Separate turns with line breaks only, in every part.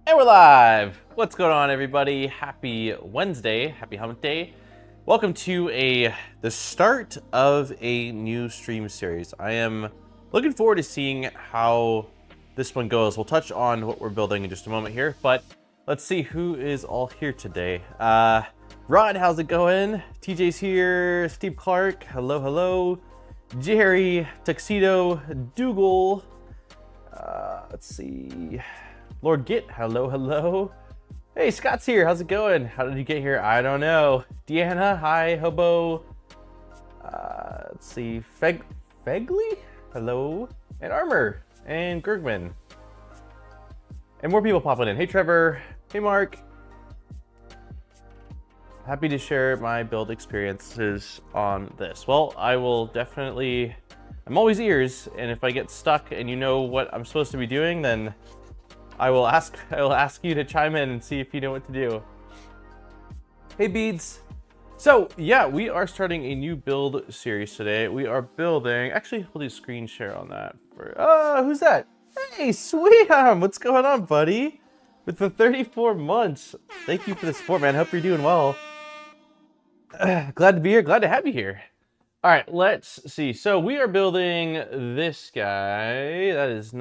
And we're live! What's going on, everybody? Happy Wednesday, happy hump day. Welcome to the start of a new stream series. I am looking forward to seeing how this one goes. We'll touch on what we're building in just a moment here, but let's see who is all here today. Rod, how's it going? TJ's here, Steve Clark, hello, hello. Jerry, Tuxedo, Dougal, let's see. Lord Git, hello, hello. Hey, Scott's here, how's it going? How did you get here? I don't know. Deanna, hi, Hobo. Let's see, Fegley, hello. And Armor, and Gergman. And more people popping in. Hey, Trevor, hey, Mark. Happy to share my build experiences on this. Well, I will definitely, I'm always ears, and if I get stuck and you know what I'm supposed to be doing, then I will ask you to chime in and see if you know what to do. Hey, Beads. So yeah, we are starting a new build series today. We are building, actually, we'll do screen share on that. Who's that? Hey, Sweetheart, what's going on, buddy? With the 34 months. Thank you for the support, man. Hope you're doing well. Glad to be here, glad to have you here. All right, let's see. So we are building this guy. That's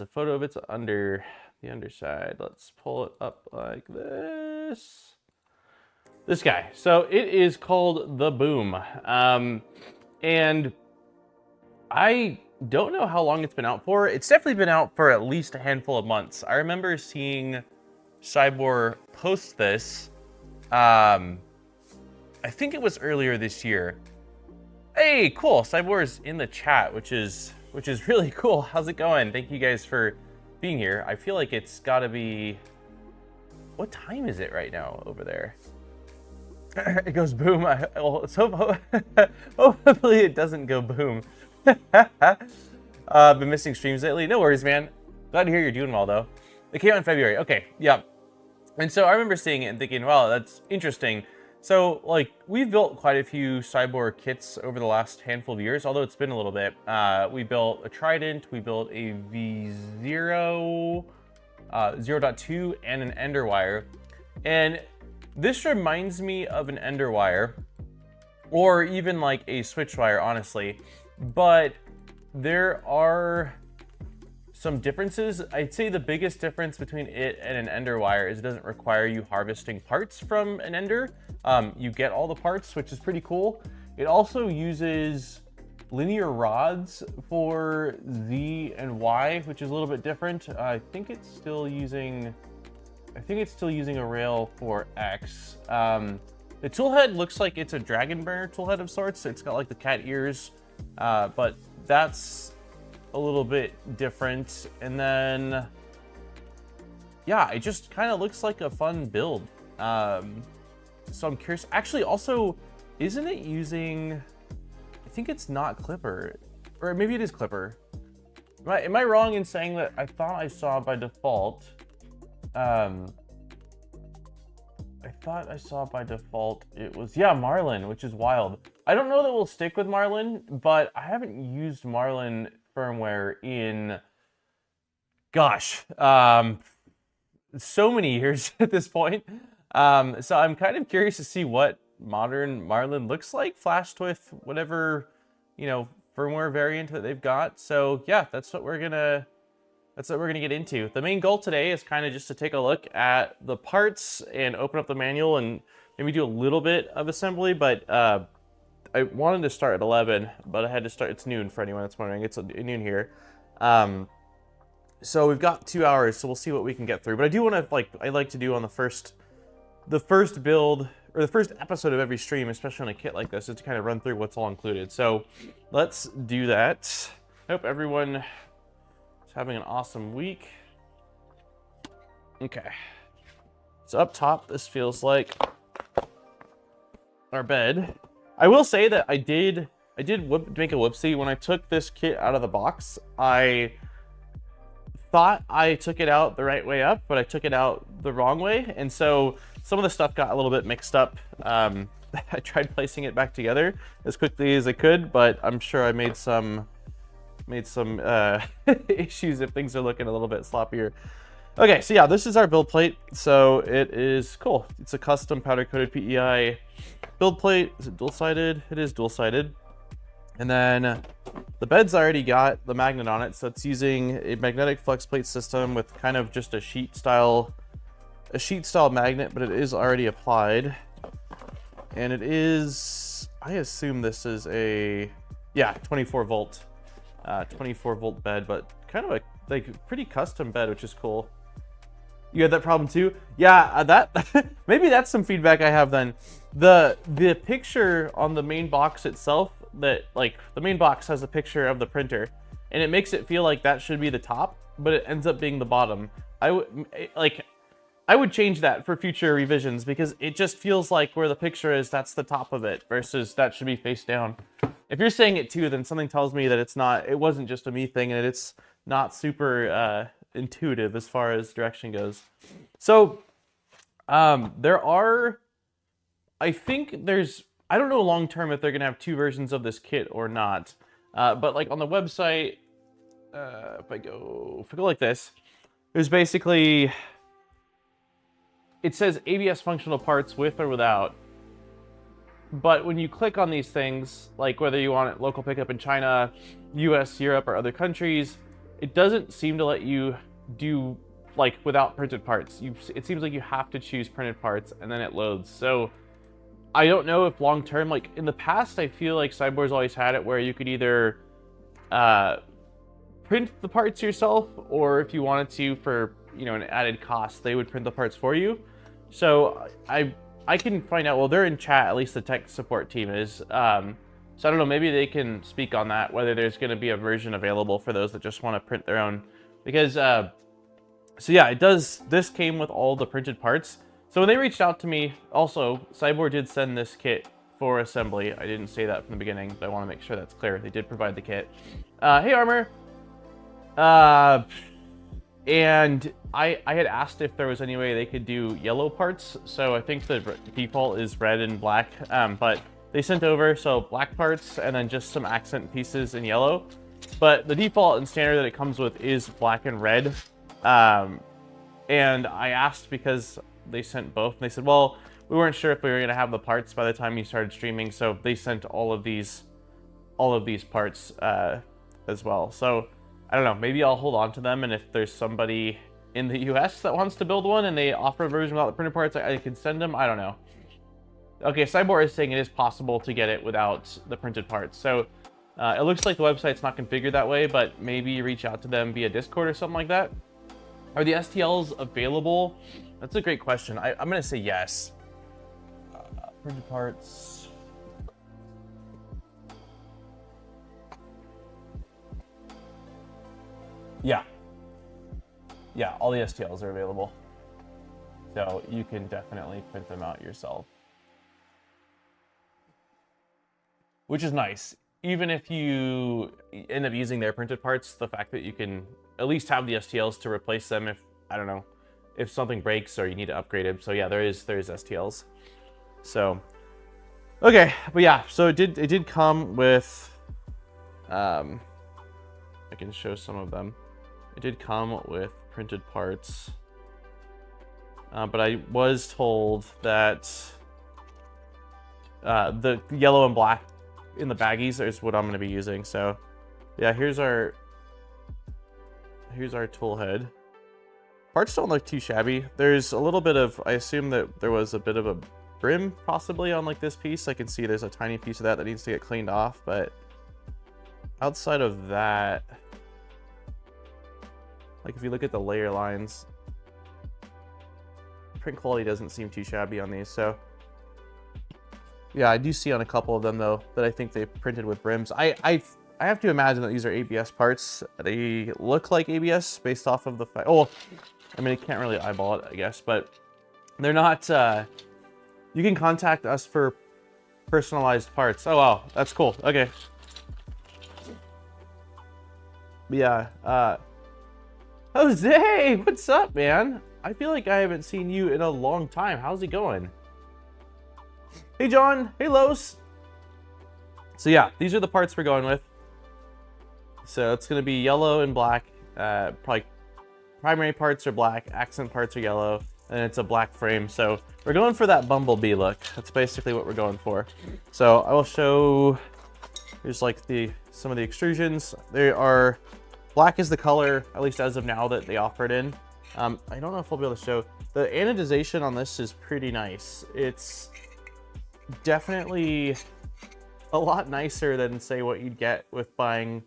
a photo of it's under the underside. Let's pull it up like this. This guy. So it is called the Boom. And I don't know how long it's been out for. It's definitely been out for at least a handful of months. I remember seeing Siboor post this. I think it was earlier this year. Hey, cool. Siboor is in the chat, which is really cool. How's it going? Thank you guys for being here. I feel like it's gotta be, what time is it right now over there? It goes boom. Let's hope, hopefully it doesn't go boom. Been missing streams lately. No worries, man. Glad to hear you're doing well though. It came out in February. Okay, yeah. And so I remember seeing it and thinking, wow, that's interesting. So like we've built quite a few Siboor kits over the last handful of years, although it's been a little bit. We built a Trident, we built a V0, 0.2, and an Enderwire. And this reminds me of an Enderwire, or even like a Switchwire, honestly. But there are some differences. I'd say the biggest difference between it and an Enderwire is it doesn't require you harvesting parts from an Ender. You get all the parts, which is pretty cool. It also uses linear rods for Z and Y, which is a little bit different. I think it's still using a rail for X. The toolhead looks like it's a dragon burner toolhead of sorts. It's got like the cat ears, but that's a little bit different. And then, yeah, it just kind of looks like a fun build. So I'm curious. Actually, also, isn't it using, I think it's not Clipper, or maybe it is Clipper. Am I wrong in saying that I thought I saw by default, it was, yeah, Marlin, which is wild. I don't know that we'll stick with Marlin, but I haven't used Marlin firmware in, gosh, so many years at this point. So I'm kind of curious to see what modern Marlin looks like, flashed with whatever, you know, firmware variant that they've got. So yeah, that's what we're gonna get into. The main goal today is kind of just to take a look at the parts and open up the manual and maybe do a little bit of assembly, but I wanted to start at 11, but I had to start, it's noon for anyone that's wondering, it's noon here. So we've got 2 hours, so we'll see what we can get through. But I do want to, I like to do on the first build, or the first episode of every stream, especially on a kit like this, is to kind of run through what's all included. So let's do that. I hope everyone is having an awesome week. Okay. So up top, this feels like our bed. I will say that I did make a whoopsie. When I took this kit out of the box, I thought I took it out the right way up, but I took it out the wrong way. And so some of the stuff got a little bit mixed up. I tried placing it back together as quickly as I could, but I'm sure I made some issues if things are looking a little bit sloppier. Okay, so yeah, this is our build plate. So it is cool. It's a custom powder coated PEI build plate. Is it dual-sided? It is dual-sided. And then the bed's already got the magnet on it, so it's using a magnetic flex plate system with kind of just a sheet style magnet, but it is already applied. And it is, I assume this is a, yeah, 24 volt bed, but kind of a like pretty custom bed, which is cool. You had that problem too? Yeah, that maybe that's some feedback I have then. The picture on the main box itself, that like the main box has a picture of the printer, and it makes it feel like that should be the top, but it ends up being the bottom. I would change that for future revisions, because it just feels like where the picture is, that's the top of it, versus that should be face down. If you're saying it too, then something tells me that it wasn't just a me thing, and it's not super intuitive as far as direction goes. So there are, I think there's, I don't know long term if they're gonna have 2 versions of this kit or not, but like on the website, if I go like this, there's basically, it says ABS functional parts with or without. But when you click on these things, like whether you want it local pickup in China, US, Europe, or other countries, it doesn't seem to let you do like without printed parts. It seems like you have to choose printed parts and then it loads. So I don't know if long term, like in the past, I feel like Siboor's always had it where you could either print the parts yourself, or if you wanted to for, you know, an added cost, they would print the parts for you. So I can find out, well, they're in chat, at least the tech support team is. So I don't know, maybe they can speak on that, whether there's going to be a version available for those that just want to print their own. Because, so yeah, this came with all the printed parts. So when they reached out to me, also, Siboor did send this kit for assembly. I didn't say that from the beginning, but I want to make sure that's clear. They did provide the kit. Hey, Armor. And I had asked if there was any way they could do yellow parts. So I think the default is red and black, but they sent over, so black parts and then just some accent pieces in yellow. But the default and standard that it comes with is black and red. And I asked because they sent both, and they said, well, we weren't sure if we were going to have the parts by the time you started streaming, so they sent all of these parts as well. So I don't know, maybe I'll hold on to them, and if there's somebody in the US that wants to build one and they offer a version without the printed parts, I can send them. I don't know. Okay, Siboor is saying it is possible to get it without the printed parts. So it looks like the website's not configured that way, but maybe reach out to them via Discord or something like that. Are the STLs available? That's a great question. I'm going to say yes. Printed parts. Yeah. Yeah, all the STLs are available. So you can definitely print them out yourself. Which is nice. Even if you end up using their printed parts, the fact that you can at least have the STLs to replace them if, I don't know, if something breaks or you need to upgrade it. So yeah, there is STLs. So, okay, but yeah, so it did come with, I can show some of them. It did come with printed parts, but I was told that the yellow and black in the baggies is what I'm going to be using. So yeah, here's our toolhead. Parts don't look too shabby. There's a little bit of, I assume that there was a bit of a brim possibly on like this piece. I can see there's a tiny piece of that needs to get cleaned off, but outside of that, like if you look at the layer lines, print quality doesn't seem too shabby on these. So yeah, I do see on a couple of them though that I think they printed with brims. I have to imagine that these are ABS parts. They look like ABS based off of the fact. Oh, I mean, I can't really eyeball it, I guess, but they're not. You can contact us for personalized parts. Oh wow, that's cool. Okay. Yeah. Jose, what's up, man? I feel like I haven't seen you in a long time. How's it going? Hey, John. Hey, Los. So yeah, these are the parts we're going with. So it's going to be yellow and black, probably primary parts are black, accent parts are yellow, and it's a black frame. So we're going for that bumblebee look. That's basically what we're going for. So I will show, here's like some of the extrusions. They are, black is the color, at least as of now, that they offer it in. I don't know if I'll be able to show. The anodization on this is pretty nice. It's definitely a lot nicer than, say, what you'd get with buying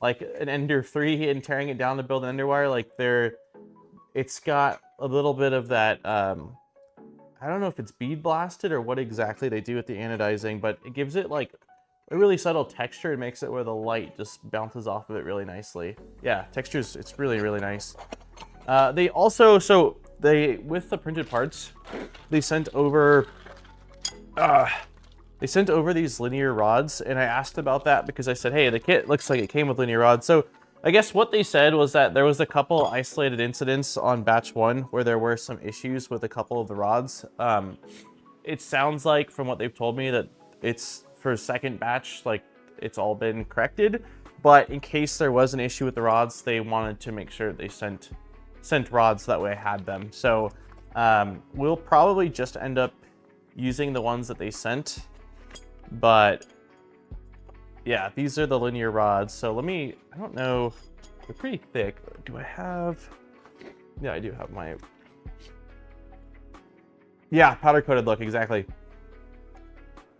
like an Ender 3 and tearing it down to build an Enderwire. Like it's got a little bit of that, I don't know if it's bead blasted or what exactly they do with the anodizing, but it gives it like a really subtle texture. It makes it where the light just bounces off of it really nicely. Yeah, textures, it's really, really nice. They also, so they, with the printed parts, they sent over these linear rods, and I asked about that because I said, hey, the kit looks like it came with linear rods. So I guess what they said was that there was a couple isolated incidents on batch 1 where there were some issues with a couple of the rods. It sounds like, from what they've told me, that it's for second batch, like it's all been corrected. But in case there was an issue with the rods, they wanted to make sure they sent rods, that way I had them. So we'll probably just end up using the ones that they sent. But yeah, these are the linear rods. So let me, I don't know, they're pretty thick. Do I have, yeah, I do have my, yeah, powder coated look, exactly.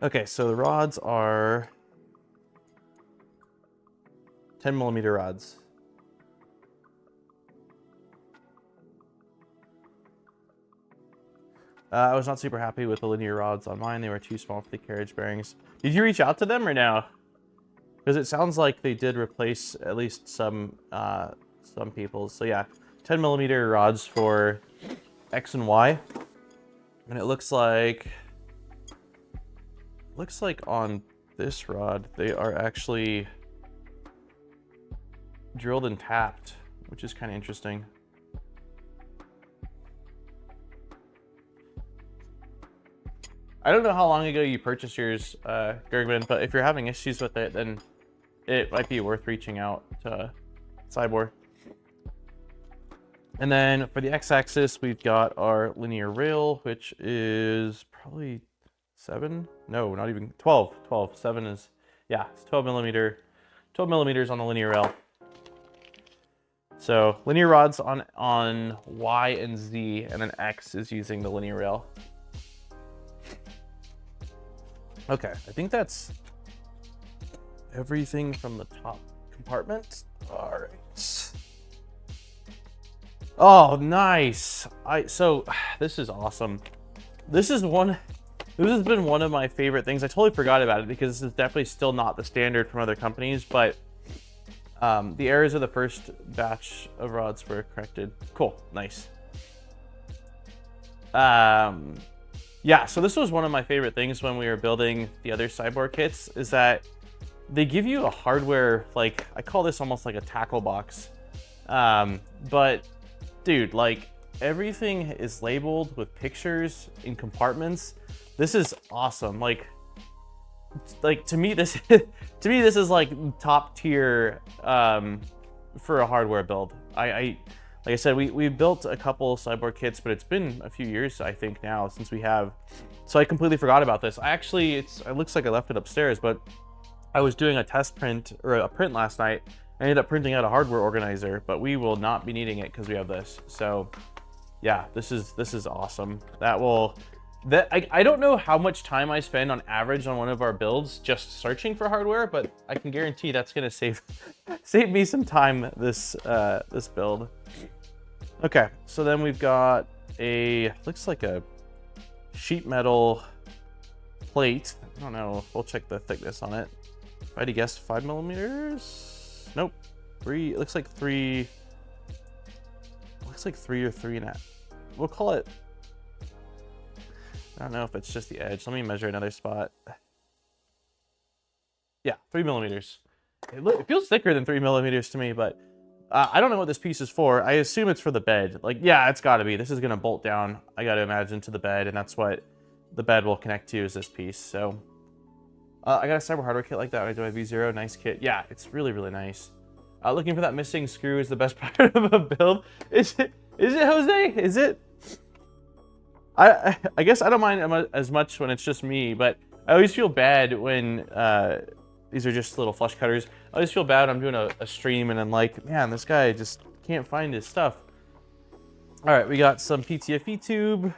Okay, so the rods are 10mm rods. I was not super happy with the linear rods on mine. They were too small for the carriage bearings. Did you reach out to them or no? Because it sounds like they did replace at least some people's. So yeah, 10mm rods for X and Y. And it looks like on this rod, they are actually drilled and tapped, which is kind of interesting. I don't know how long ago you purchased yours, Gergman, but if you're having issues with it, then it might be worth reaching out to Siboor. And then for the x-axis, we've got our linear rail, which is probably 7? No, not even 12. 12. 7 is, yeah, it's 12mm on the linear rail. So linear rods on Y and Z, and then X is using the linear rail. Okay, I think that's everything from the top compartment. All right. Oh, nice. So this is awesome. This has been one of my favorite things. I totally forgot about it because this is definitely still not the standard from other companies, but the errors of the first batch of rods were corrected. Cool, nice. Yeah, so this was one of my favorite things when we were building the other Siboor kits, is that they give you a hardware, like, I call this almost like a tackle box. But dude, like, everything is labeled with pictures in compartments. This is awesome. Like to me this is like top tier for a hardware build. Like I said, we built a couple Siboor kits, but it's been a few years, I think, now since we have. So I completely forgot about this. It looks like I left it upstairs, but I was doing a test print, or a print last night. I ended up printing out a hardware organizer, but we will not be needing it because we have this. So yeah, this is awesome. I don't know how much time I spend on average on one of our builds just searching for hardware, but I can guarantee that's gonna save me some time this build. Okay, so then we've got looks like a sheet metal plate. I don't know, we'll check the thickness on it. If I had to guess, 5mm? Nope. It looks like 3 or 3.5. We'll call it, I don't know if it's just the edge. Let me measure another spot. Yeah, 3mm. It feels thicker than 3mm to me, but I don't know what this piece is for. I assume it's for the bed. Like, yeah, it's gotta be. This is gonna bolt down, I gotta imagine, to the bed, and that's what the bed will connect to, is this piece. So I got a Siboor hardware kit like that. I do a V0, nice kit. Yeah, it's really, really nice. Looking for that missing screw is the best part of a build. Is it, Jose? Is it? I guess I don't mind as much when it's just me, but I always feel bad when these are just little flush cutters. I always feel bad when I'm doing a stream and I'm like, man, this guy just can't find his stuff. All right, we got some PTFE tube.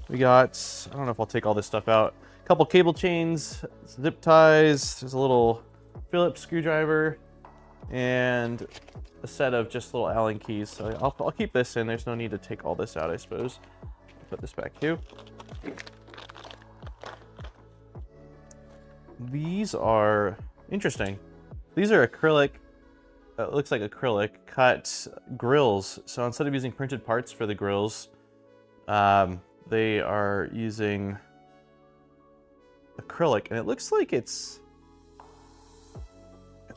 We got, I don't know if I'll take all this stuff out. A couple cable chains, zip ties. There's a little Phillips screwdriver and a set of just little Allen keys. So I'll keep this in. There's no need to take all this out, I suppose. I'll put this back too. These are interesting. These are acrylic, it looks like acrylic cut grills. So instead of using printed parts for the grills, they are using acrylic, and it looks like it's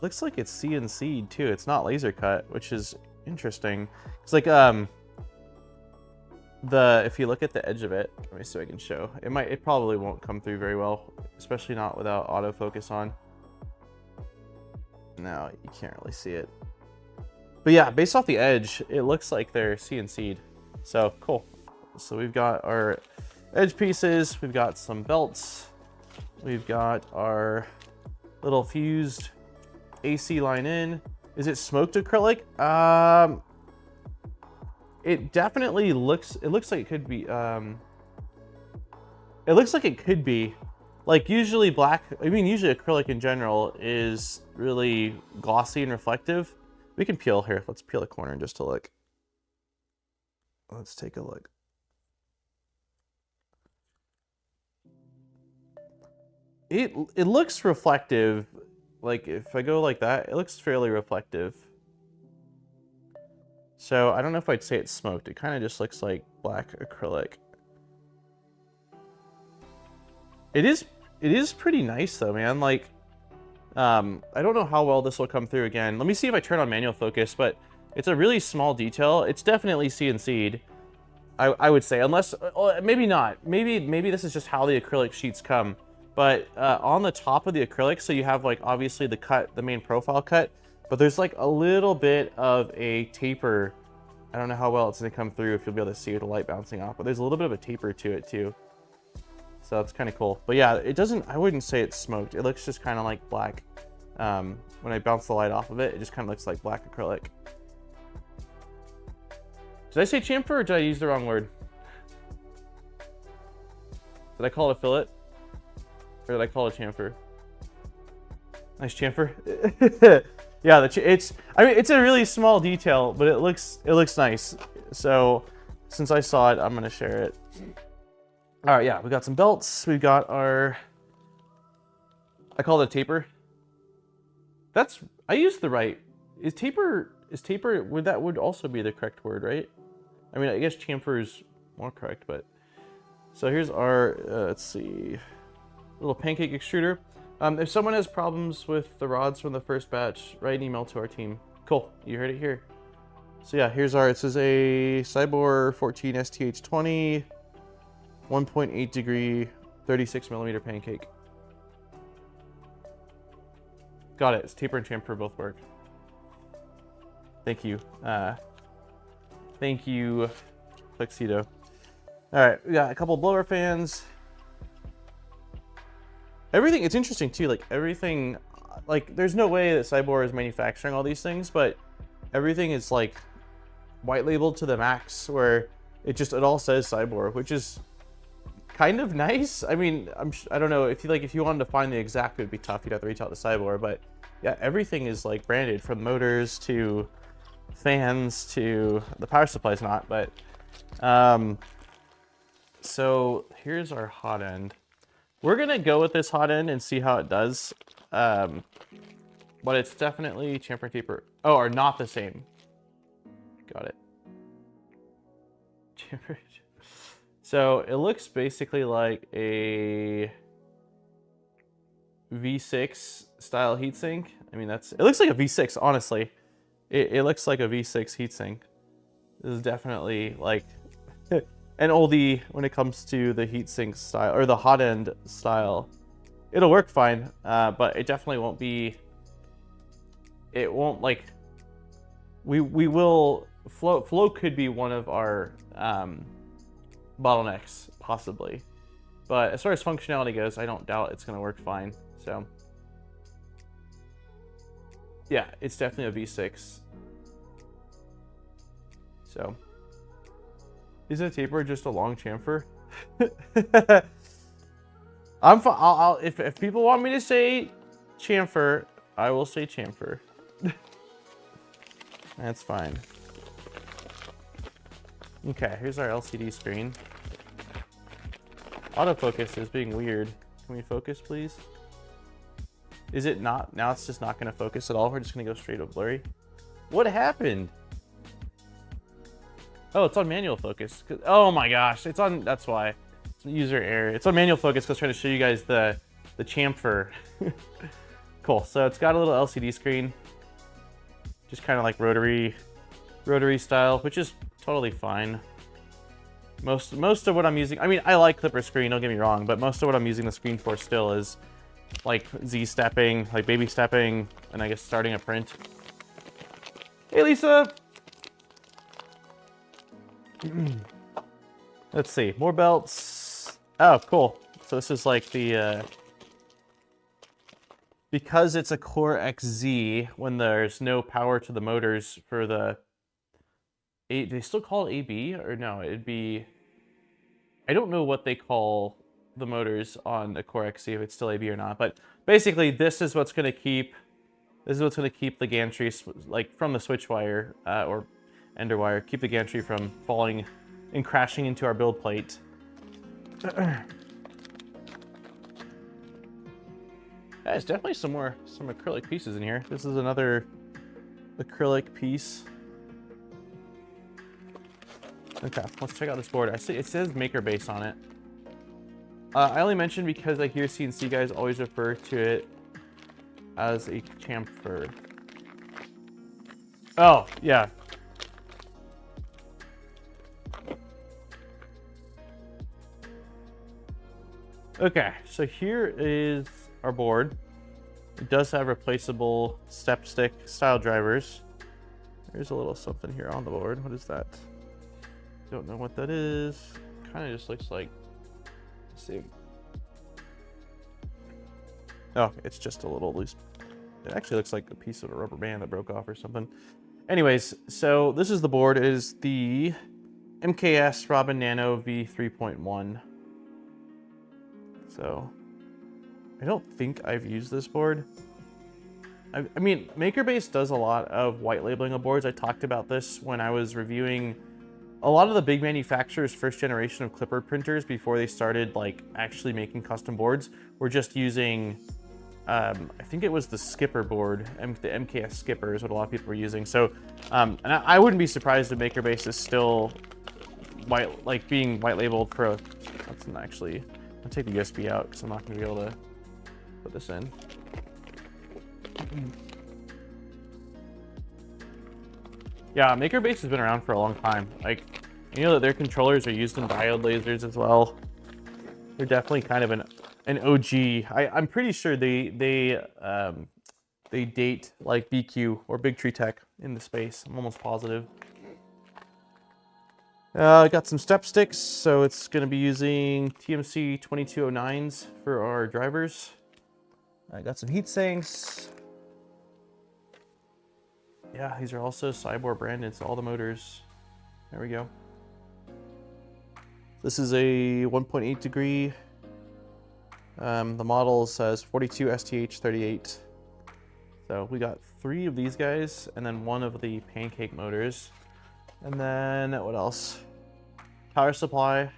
CNC'd too. It's not laser cut, which is interesting. It's like if you look at the edge of it, let me see if I can show. It probably won't come through very well, especially not without autofocus on. No, you can't really see it. But yeah, based off the edge, it looks like they're CNC'd. So cool. So we've got our edge pieces, we've got some belts, we've got our little fused AC line in. Is it smoked acrylic? It definitely looks, it looks like it could be, it looks like it could be. Like usually usually acrylic in general is really glossy and reflective. We can peel here. Let's peel a corner just to look. Let's take a look. It looks reflective. Like if I go like that, it looks fairly reflective. So I don't know if I'd say it's smoked. It kind of just looks like black acrylic. It is pretty nice though, man. Like, I don't know how well this will come through again. Let me see if I turn on manual focus, but it's a really small detail. It's definitely CNC'd, I would say, unless, maybe not. Maybe this is just how the acrylic sheets come. But on the top of the acrylic, so you have like obviously the cut, the main profile cut, but there's like a little bit of a taper. I don't know how well it's gonna come through if you'll be able to see with the light bouncing off, but there's a little bit of a taper to it too. So it's kind of cool. But yeah, it doesn't, I wouldn't say it's smoked. It looks just kind of like black. When I bounce the light off of it, it just kind of looks like black acrylic. Did I say chamfer or did I use the wrong word? Did I call it a fillet? Or did I call it a chamfer? Nice chamfer. Yeah, I mean, it's a really small detail, but it looks nice. So since I saw it, I'm gonna share it. All right, yeah, we got some belts. We've got our, I call it a taper. I used the right, is taper, that would also be the correct word, right? I mean, I guess chamfer is more correct, but. So here's our, let's see, little pancake extruder. If someone has problems with the rods from the first batch, write an email to our team. Cool, you heard it here. So yeah, here's this is a Siboor 14 STH20, 1.8 degree, 36 millimeter pancake. Got it, it's taper and chamfer both work. Thank you. Thank you, Tuxedo. All right, we got a couple blower fans. Everything, it's interesting too, like everything, like there's no way that Siboor is manufacturing all these things, but everything is like white labeled to the max where it all says Siboor, which is kind of nice. I mean, I don't know, if you wanted to find the exact, it'd be tough. You'd have to reach out to Siboor, but yeah, everything is like branded from motors to fans to the power supply's not, but so here's our hot end. We're gonna go with this hot end and see how it does. But it's definitely chamfer and taper. Oh, are not the same. Got it. Chamfer. So it looks basically like a V6 style heatsink. I mean, it looks like a V6, honestly. It looks like a V6 heatsink. This is definitely like an oldie when it comes to the heatsink style or the hot end style. It'll work fine, but it definitely won't be. It won't like we will flow could be one of our bottlenecks possibly, but as far as functionality goes, I don't doubt it's going to work fine. So yeah, it's definitely a V6. So is a taper just a long chamfer? If people want me to say chamfer, I will say chamfer. That's fine. Okay, here's our LCD screen. Autofocus is being weird. Can we focus, please? Is it not? Now it's just not going to focus at all. We're just going to go straight up blurry. What happened? Oh, it's on manual focus. Oh my gosh, it's on. That's why. It's user error. It's on manual focus because I was trying to show you guys the chamfer. Cool. So it's got a little LCD screen, just kind of like rotary style, which is totally fine. Most of what I'm using, I mean, I like Clipper screen, don't get me wrong, but most of what I'm using the screen for still is like Z stepping, like baby stepping, and I guess starting a print. Hey, Lisa. Let's see, more belts. Oh, cool. So this is like the because it's a CoreXZ, when there's no power to the motors for the they still call it AB, or no, it'd be, I don't know what they call the motors on a CoreXZ, if it's still AB or not, but basically this is what's going to keep the gantry like from the switch wire or ender wire, keep the gantry from falling and crashing into our build plate. There's definitely some acrylic pieces in here. This is another acrylic piece. Okay, let's check out this board. I see it says Maker Base on it. I only mentioned because I hear CNC guys always refer to it as a chamfer. Oh, yeah. Okay, so here is our board. It does have replaceable step stick style drivers. There's a little something here on the board. What is that? Don't know what that is. Kind of just looks like, let's see. Oh, it's just a little loose. It actually looks like a piece of a rubber band that broke off or something. Anyways, so this is the board. It is the MKS Robin Nano V3.1. So I don't think I've used this board. I mean, MakerBase does a lot of white labeling of boards. I talked about this when I was reviewing a lot of the big manufacturers' first generation of Clipper printers before they started like actually making custom boards. Were just using, I think it was the Skipper board, the MKS Skipper is what a lot of people were using. So, and I wouldn't be surprised if MakerBase is still being white labeled for. That's not actually. I'll take the USB out because I'm not going to be able to put this in. Yeah, MakerBase has been around for a long time. Like, you know that their controllers are used in diode lasers as well. They're definitely kind of an OG. I'm pretty sure they date like BQ or Big Tree Tech in the space. I'm almost positive. I got some step sticks, so it's going to be using TMC 2209s for our drivers. I got some heat sinks. Yeah, these are also Siboor branded, so all the motors. There we go. This is a 1.8 degree. The model says 42 STH38. So we got 3 of these guys, and then 1 of the pancake motors. And then what else? Power supply.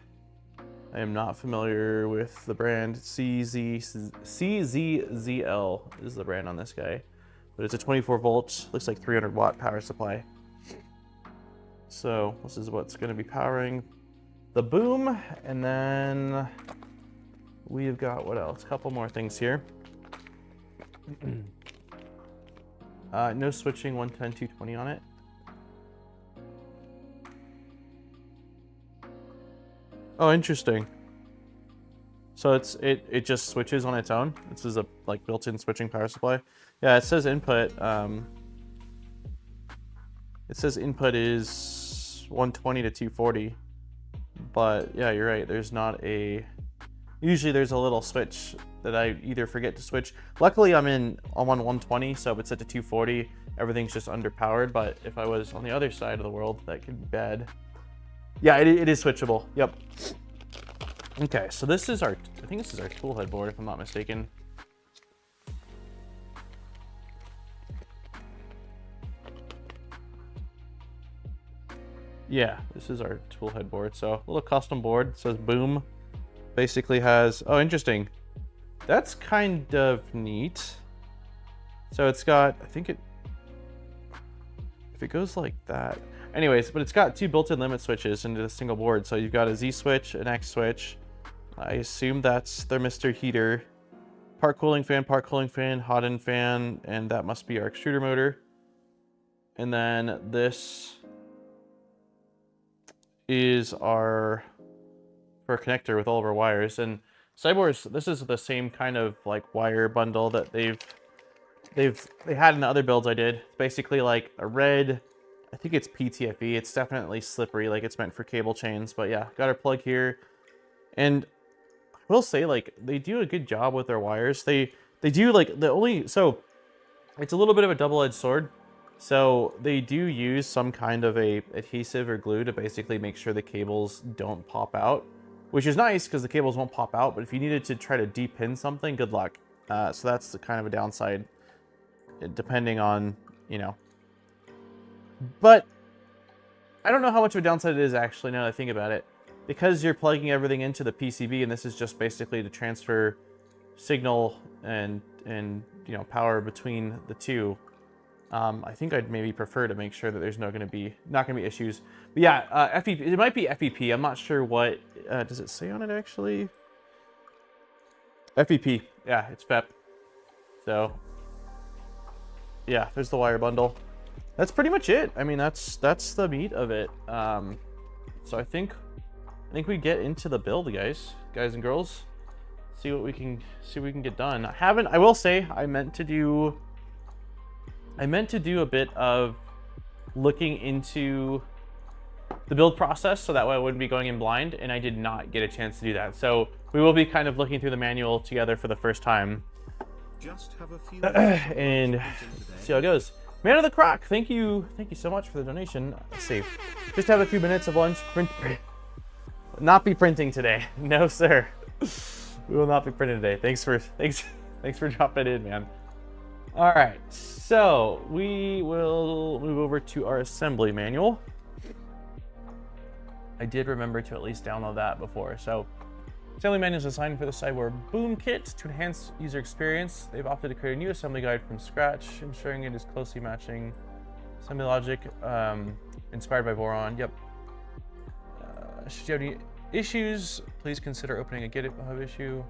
I am not familiar with the brand. CZZL is the brand on this guy. But it's a 24 volt, looks like 300 watt power supply. So this is what's going to be powering the boom. And then we've got, what else? A couple more things here. No switching 110, 220 on it. Oh, interesting. So it just switches on its own. This is a like built-in switching power supply. Yeah, it says input. It says input is 120 to 240, but yeah, you're right. There's not a, usually there's a little switch that I either forget to switch. Luckily I'm on 120, so if it's set to 240, everything's just underpowered. But if I was on the other side of the world, that could be bad. Yeah, it is switchable. Yep. Okay, so this is our, I think this is our Toolhead board, if I'm not mistaken. Yeah, this is our Toolhead board. So a little custom board. It says boom. Basically has, oh, interesting. That's kind of neat. So it's got, I think it, if it goes like that. Anyways, but it's got two built-in limit switches into the single board. So you've got a Z switch, an X switch. I assume that's thermistor heater, part cooling fan, hot end fan, and that must be our extruder motor. And then this is our connector with all of our wires. And Siboor's, this is the same kind of like wire bundle that they had in the other builds I did. It's basically like a red, I think it's PTFE. It's definitely slippery, like it's meant for cable chains. But yeah, got our plug here. And I will say, like, they do a good job with their wires. They do, like, the only, so it's a little bit of a double-edged sword. So they do use some kind of a adhesive or glue to basically make sure the cables don't pop out, which is nice because the cables won't pop out. But if you needed to try to de-pin something, good luck. So that's the kind of a downside, depending on, you know. But I don't know how much of a downside it is actually now that I think about it. Because you're plugging everything into the PCB, and this is just basically to transfer signal and you know, power between the two. I think I'd maybe prefer to make sure that there's not going to be issues. But yeah, FEP, it might be FEP. I'm not sure what does it say on it actually. FEP, yeah, it's FEP. So yeah, there's the wire bundle. That's pretty much it. I mean, that's the meat of it. So I think we get into the build, guys and girls. See what we can get done. I will say I meant to do a bit of looking into the build process so that way I wouldn't be going in blind, and I did not get a chance to do that. So we will be kind of looking through the manual together for the first time. Just have a few and see how it goes. Man of the Croc, thank you so much for the donation. Let's see. Just have a few minutes of lunch. Not be printing today. No, sir. We will not be printing today. Thanks for dropping in, man. All right, so we will move over to our assembly manual. I did remember to at least download that before. So assembly manual is designed for the Siboor Boom Kit to enhance user experience. They've opted to create a new assembly guide from scratch, ensuring it is closely matching assembly logic inspired by Boron. Yep. Should you have any issues, please consider opening a GitHub issue.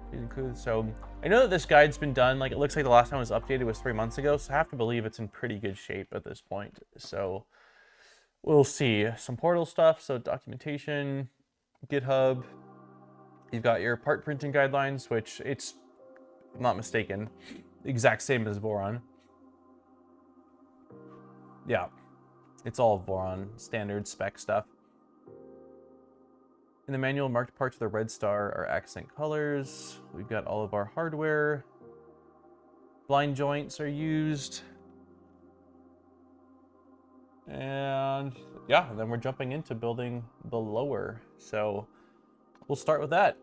Please include. So I know that this guide's been done. Like, it looks like the last time it was updated was 3 months ago. So I have to believe it's in pretty good shape at this point. So we'll see. Some portal stuff. So documentation, GitHub. You've got your part printing guidelines, which it's, if I'm not mistaken, the exact same as Boron. Yeah, it's all Boron standard spec stuff. In the manual, marked parts of the red star are accent colors. We've got all of our hardware. Blind joints are used. And yeah, then we're jumping into building the lower. So we'll start with that.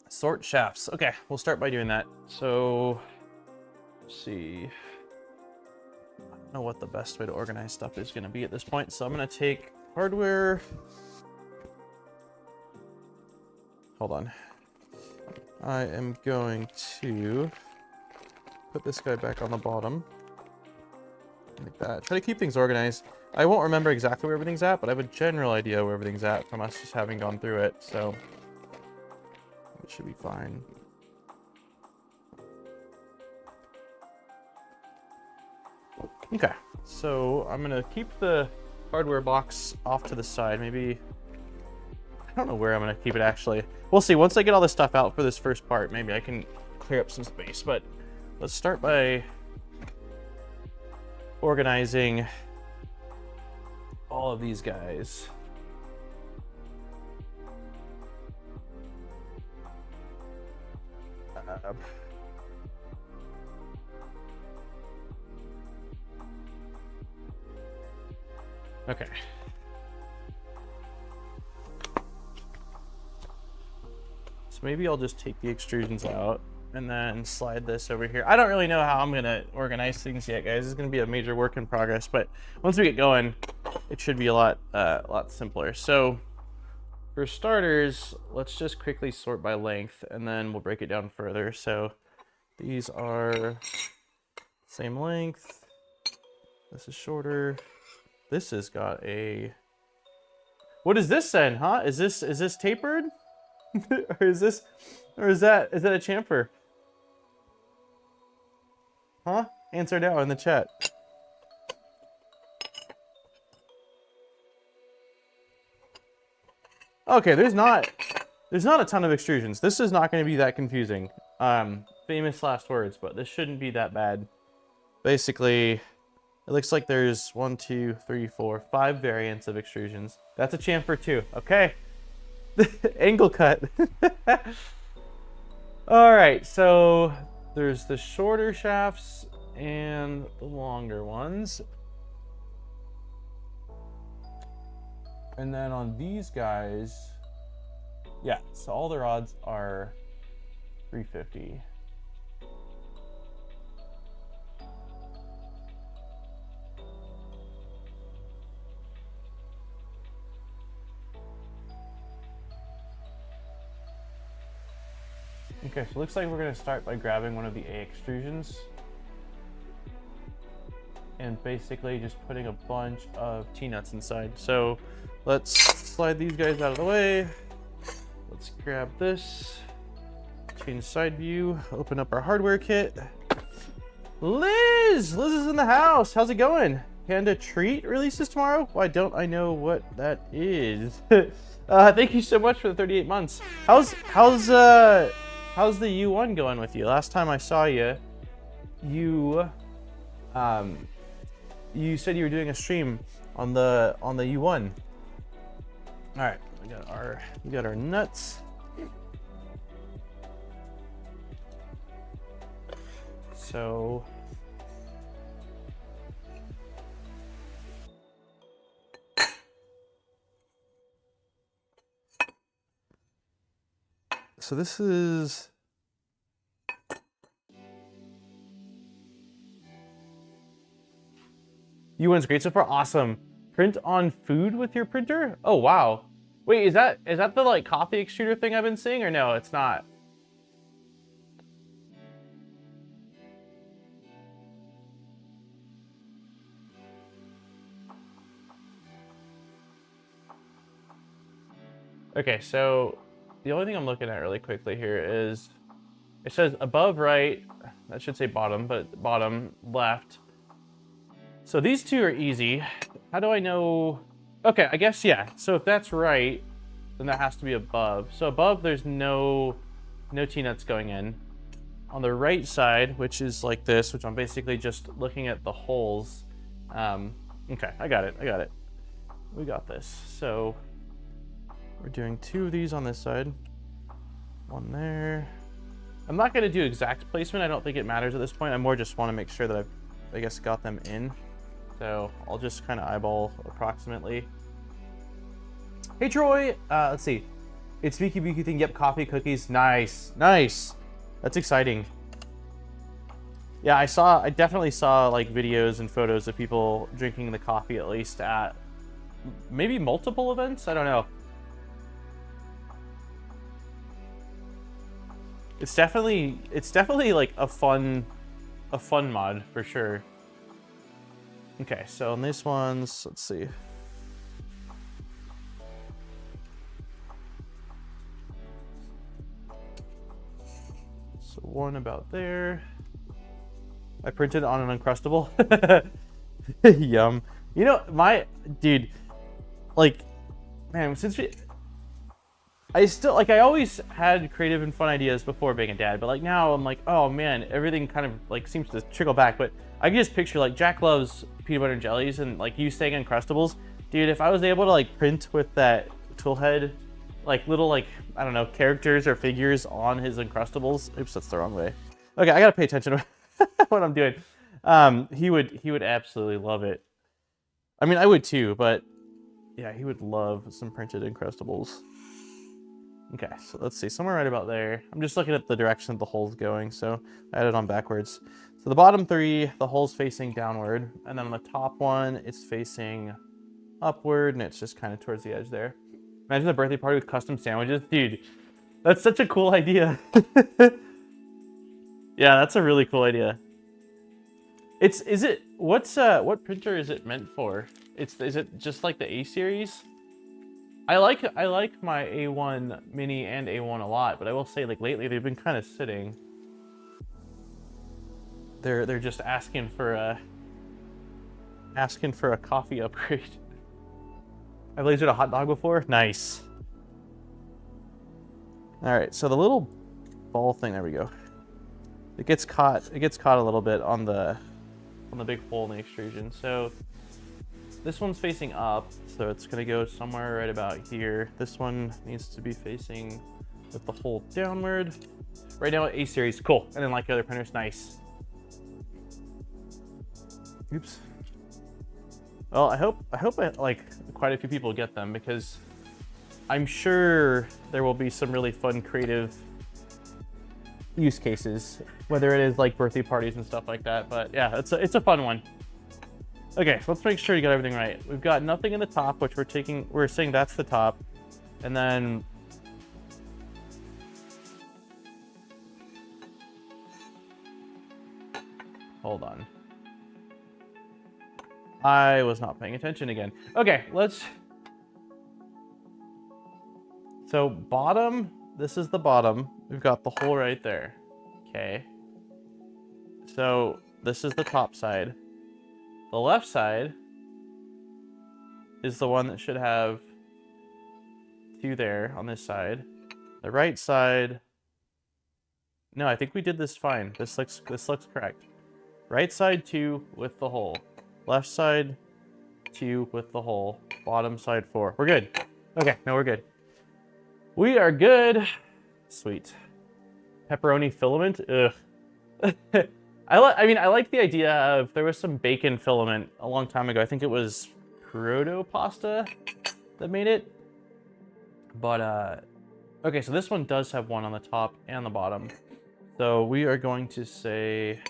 Sort shafts. Okay, we'll start by doing that. So let's see. I don't know what the best way to organize stuff is going to be at this point. So I'm going to take hardware. Hold on. I am going to put this guy back on the bottom. Like that. Try to keep things organized. I won't remember exactly where everything's at, but I have a general idea where everything's at from us just having gone through it, so it should be fine. Okay, so I'm gonna keep the hardware box off to the side. Maybe, I don't know where I'm gonna keep it actually. We'll see. Once I get all this stuff out for this first part, maybe I can clear up some space, but let's start by organizing all of these guys. Okay. So maybe I'll just take the extrusions out and then slide this over here. I don't really know how I'm gonna organize things yet, guys. It's gonna be a major work in progress, but once we get going, it should be a lot simpler. So for starters, let's just quickly sort by length and then we'll break it down further. So these are same length. This is shorter. This has got a, what is this then, huh? Is this tapered? or is that a chamfer? Huh? Answer now in the chat. Okay, there's not a ton of extrusions. This is not going to be that confusing. Famous last words, but this shouldn't be that bad. Basically, it looks like there's 1, 2, 3, 4, 5 variants of extrusions. That's a chamfer too. Okay. Angle cut. All right, so there's the shorter shafts and the longer ones. And then on these guys, yeah, so all the rods are 350. Okay, so it looks like we're going to start by grabbing one of the A extrusions and basically just putting a bunch of T-nuts inside. So let's slide these guys out of the way. Let's grab this, change side view, open up our hardware kit. Liz is in the house. How's it going? Panda Treat releases tomorrow? Why don't I know what that is? Thank you so much for the 38 months. How's the U1 going with you? Last time I saw you, you said you were doing a stream on the U1. All right, we got our nuts. So this is U1's great so far. Awesome. Print on food with your printer? Oh wow. Wait, is that the like coffee extruder thing I've been seeing, or no, it's not? Okay, so the only thing I'm looking at really quickly here is, it says above right, that should say bottom, but bottom left. So these two are easy. How do I know? Okay, I guess, yeah. So if that's right, then that has to be above. So above, there's no T-nuts going in. On the right side, which is like this, which I'm basically just looking at the holes. Okay, I got it. We got this. So we're doing 2 of these on this side. 1 there. I'm not gonna do exact placement. I don't think it matters at this point. I more just wanna make sure that I've, I guess, got them in. So I'll just kind of eyeball approximately. Hey Troy, let's see. It's Beaky Beaky thing. Yep, coffee, cookies. Nice. That's exciting. Yeah, I definitely saw like videos and photos of people drinking the coffee, at least at maybe multiple events. I don't know. It's definitely like a fun mod for sure. Okay, so on these ones, let's see. So 1 about there. I printed on an Uncrustable. Yum. You know, dude, like, man, since I still, like, I always had creative and fun ideas before being a dad, but like now I'm like, oh man, everything kind of like seems to trickle back. But I can just picture like Jack loves peanut butter and jellies, and like you saying Uncrustables, dude. If I was able to like print with that Toolhead, like little like I don't know characters or figures on his Uncrustables. Oops, that's the wrong way. Okay, I gotta pay attention to what I'm doing. He would absolutely love it. I mean, I would too, but yeah, he would love some printed Uncrustables. Okay, so let's see, somewhere right about there. I'm just looking at the direction the hole's going, so I added on backwards. So the bottom three, the hole's facing downward, and then on the top one, it's facing upward, and it's just kind of towards the edge there. Imagine a birthday party with custom sandwiches. Dude, that's such a cool idea. Yeah, that's a really cool idea. What printer is it meant for? Is it just like the A series? I like my A1 Mini and A1 a lot, but I will say like lately they've been kind of sitting. They're just asking for a coffee upgrade. I've lasered a hot dog before. Nice. All right, so the little ball thing. There we go. It gets caught a little bit on the big hole in the extrusion. So this one's facing up, so it's gonna go somewhere right about here. This one needs to be facing with the hole downward. Right now, A series, cool. And then like the other printers, nice. Oops. Well, I hope like quite a few people get them, because I'm sure there will be some really fun, creative use cases, whether it is like birthday parties and stuff like that. But yeah, it's a fun one. Okay, so let's make sure you got everything right. We've got nothing in the top, which we're saying that's the top. And then hold on. I was not paying attention again. Okay, so bottom, this is the bottom. We've got the hole right there. Okay. So this is the top side. The left side is the one that should have two there on this side. The right side, no, I think we did this fine. This looks correct. Right side 2 with the hole. Left side 2 with the hole. Bottom side 4. We're good. Okay, no, we're good. We are good. Sweet. Pepperoni filament. Ugh. I mean, I like the idea of, there was some bacon filament a long time ago. I think it was Proto Pasta that made it. But, okay, so this one does have one on the top and the bottom. So we are going to say...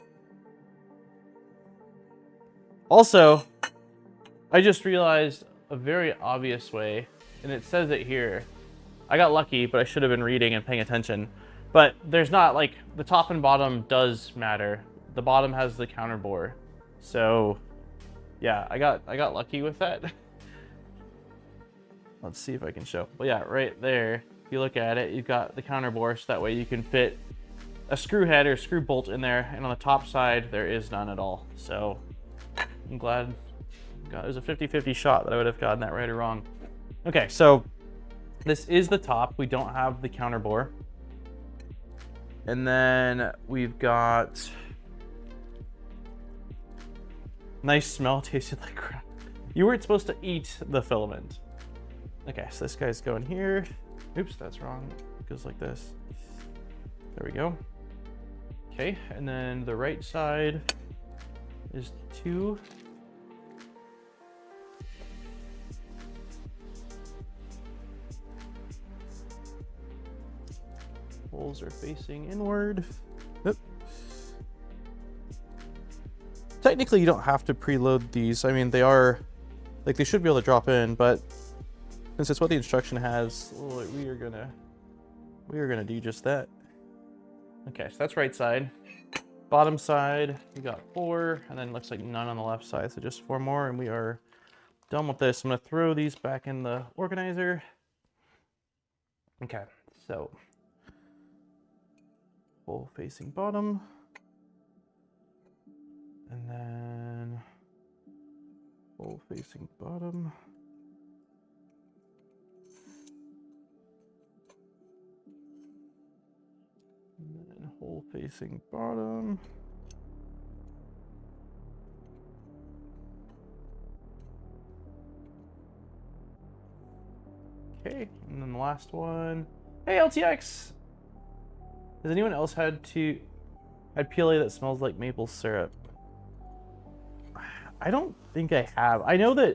Also, I just realized a very obvious way, and it says it here. I got lucky, but I should have been reading and paying attention. But there's not, like, the top and bottom does matter. The bottom has the counter bore. So, yeah, I got lucky with that. Let's see if I can show. Well, yeah, right there, if you look at it, you've got the counter bore, so that way you can fit a screw head or screw bolt in there, and on the top side, there is none at all. So, I'm glad. God, it was a 50-50 shot that I would have gotten that right or wrong. Okay, so this is the top. We don't have the counter bore. And then we've got... Nice smell, tasted like crap. You weren't supposed to eat the filament. Okay, so this guy's going here. Oops, that's wrong. It goes like this. There we go. Okay, and then the right side is 2. Holes are facing inward. Oop. Technically, you don't have to preload these. I mean, they are, like, they should be able to drop in, but since it's what the instruction has, we are gonna do just that. Okay, so that's right side. Bottom side, we got 4, and then looks like none on the left side, so just 4 more, and we are done with this. I'm gonna throw these back in the organizer. Okay, so hole facing bottom. And then hole facing bottom. hole facing bottom. Okay, and then the last one. Hey, LTX! Has anyone else had PLA that smells like maple syrup? I don't think I have. I know that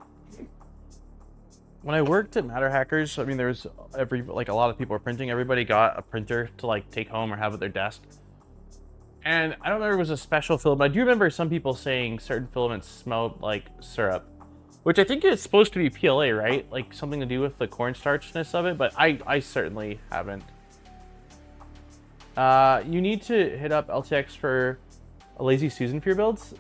when I worked at Matter Hackers, I mean, there's like a lot of people are printing. Everybody got a printer to like take home or have at their desk. And I don't remember if it was a special filament, but I do remember some people saying certain filaments smelled like syrup, which I think is supposed to be PLA, right? Like something to do with the cornstarchness of it, but I certainly haven't. You need to hit up LTX for a Lazy Susan for your builds.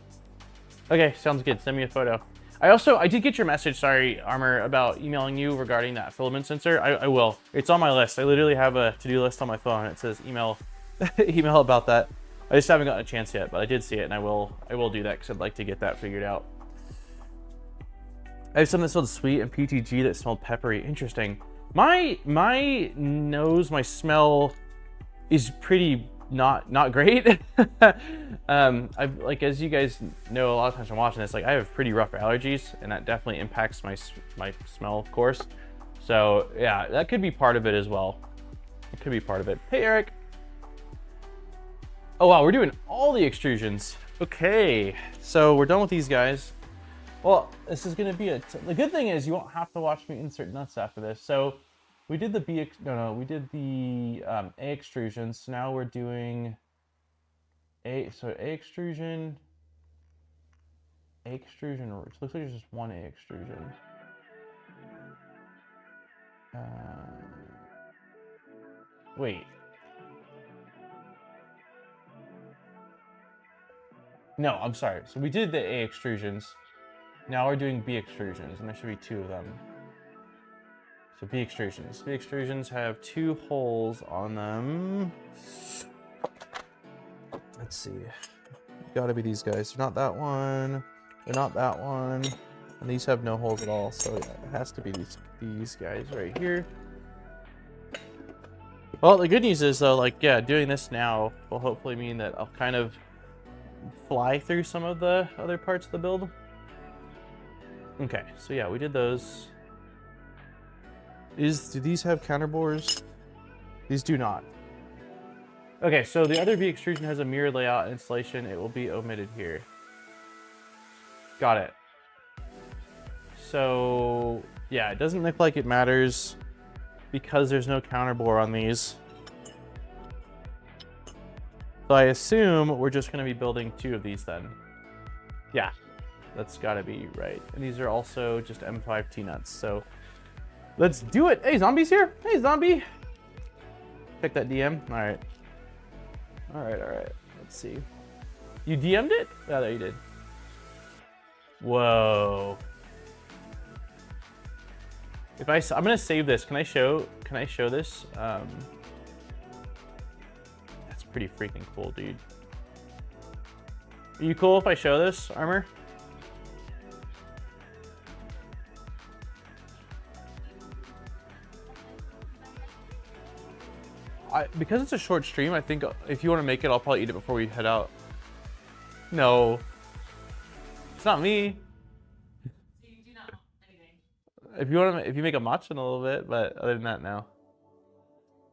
Okay, sounds good. Send me a photo. I did get your message, sorry, Armor, about emailing you regarding that filament sensor. I will. It's on my list. I literally have a to-do list on my phone. It says email, email about that. I just haven't gotten a chance yet, but I did see it, and I will do that because I'd like to get that figured out. I have something that smelled sweet and PTG that smelled peppery. Interesting. My nose, my smell is pretty not great. I've like, as you guys know, a lot of times I'm watching this, like I have pretty rough allergies, and that definitely impacts my smell, of course. So yeah, that could be part of it as well. It could be part of it. Hey, Eric. Oh wow, we're doing all the extrusions. Okay, so we're done with these guys. Well, this is gonna be the good thing is you won't have to watch me insert nuts after this. So we did the we did the A extrusions. So now we're doing A extrusion. It looks like there's just one A extrusion. Wait. No, I'm sorry. So we did the A extrusions. Now we're doing B extrusions, and there should be 2 of them. So B extrusions. B extrusions have 2 holes on them. Let's see. Gotta be these guys. They're not that one. They're not that one. And these have no holes at all. So yeah, it has to be these guys right here. Well, the good news is though, like, yeah, doing this now will hopefully mean that I'll kind of fly through some of the other parts of the build. Okay, so yeah, we did those. Do these have counterbores? These do not. Okay, so the other V extrusion has a mirror layout and installation. It will be omitted here. Got it. So yeah, it doesn't look like it matters because there's no counterbore on these. So I assume we're just going to be building 2 of these then. Yeah, that's got to be right. And these are also just M5 T-nuts. So let's do it. Hey, Zombie's here. Hey, Zombie. Check that DM. All right. All right. Let's see. You DM'd it? Oh, there you did. Whoa. I'm going to save this. Can I show this? Pretty freaking cool, dude. Are you cool if I show this, Armor? Because it's a short stream, I think if you want to make it, I'll probably eat it before we head out. No. It's not me. So you do not want anything. If you make a matcha in a little bit, but other than that, no.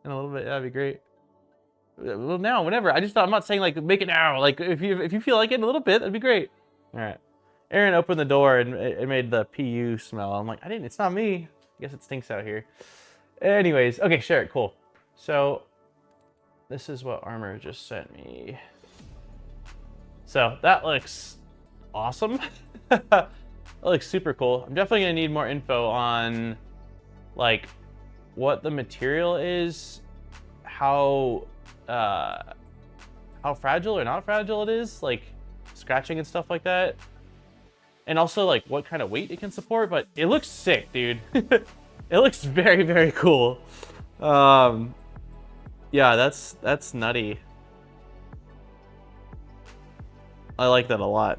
In a little bit, that'd be great. Well, now, whenever. I'm not saying like make it now. Like if you feel like it in a little bit, that'd be great. All right. Aaron opened the door and it made the PU smell. I'm like, it's not me. I guess it stinks out here. Anyways, okay, share it. Cool. So this is what Armor just sent me. So that looks awesome. That looks super cool. I'm definitely gonna need more info on like what the material is, how fragile or not fragile it is, like scratching and stuff like that, and also like what kind of weight it can support. But it looks sick, dude. It looks very, very cool. Yeah, that's nutty. I like that a lot.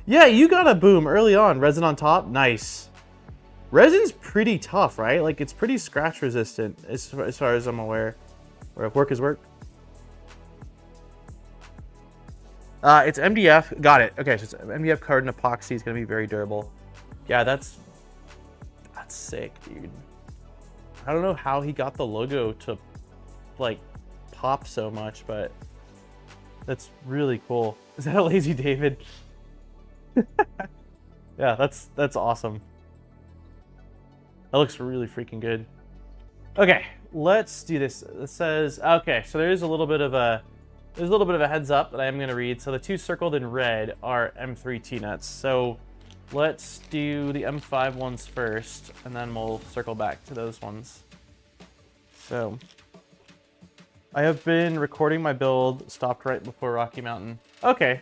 Yeah, you got a boom early on. Resin on top, nice. Resin's pretty tough, right? Like it's pretty scratch resistant as far as I'm aware. Work is work. It's MDF. Got it. Okay, so it's MDF covered in epoxy. It's gonna be very durable. Yeah, that's sick, dude. I don't know how he got the logo to like pop so much, but that's really cool. Is that a Lazy David? Yeah, that's awesome. That looks really freaking good. Okay, let's do this. It says, okay, so there's a little bit of a heads up that I am going to read. So the two circled in red are M3 T-nuts. So let's do the M5 ones first, and then we'll circle back to those ones. So I have been recording my build, stopped right before Rocky Mountain. Okay,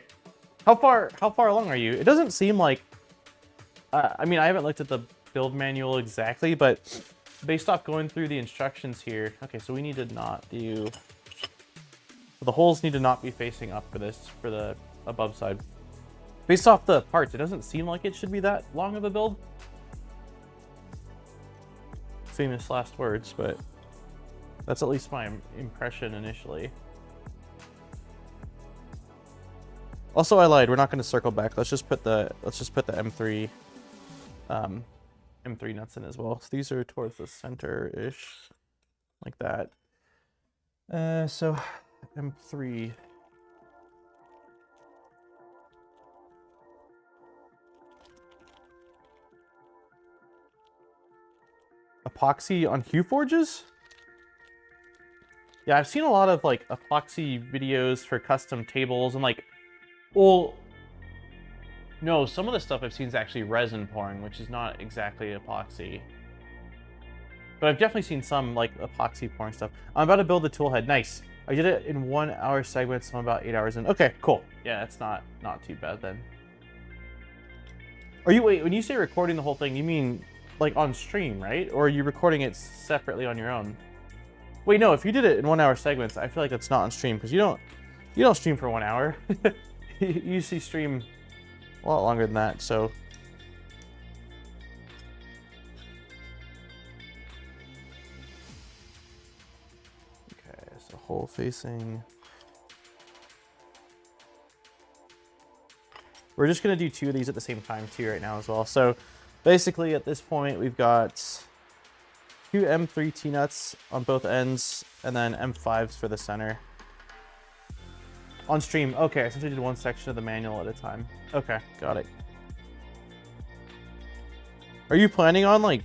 how far along are you? It doesn't seem like, I mean, I haven't looked at the build manual exactly, but based off going through the instructions here, okay, so we need to not do, the holes need to not be facing up for this, for the above side. Based off the parts, it doesn't seem like it should be that long of a build. Famous last words, but that's at least my impression initially. Also, I lied. We're not going to circle back. Let's just put the M3 M3 nuts in as well. So these are towards the center-ish, like that. So M3. Epoxy on Hue forges? Yeah, I've seen a lot of like epoxy videos for custom tables and like, well, no, some of the stuff I've seen is actually resin pouring, which is not exactly epoxy. But I've definitely seen some like epoxy pouring stuff. I'm about to build the tool head. Nice. I did it in 1 hour segments, so I'm about 8 hours in. Okay, cool. Yeah, that's not too bad then. Are you, wait, when you say recording the whole thing, you mean like on stream, right? Or are you recording it separately on your own? Wait, no, if you did it in 1 hour segments, I feel like that's not on stream because you don't stream for 1 hour. You usually stream a lot longer than that, so. Okay, so hole facing. We're just gonna do 2 of these at the same time too right now as well. So basically at this point, we've got 2 M3 T-nuts on both ends and then M5s for the center. On stream, okay, I essentially did one section of the manual at a time. Okay, got it. Are you planning on like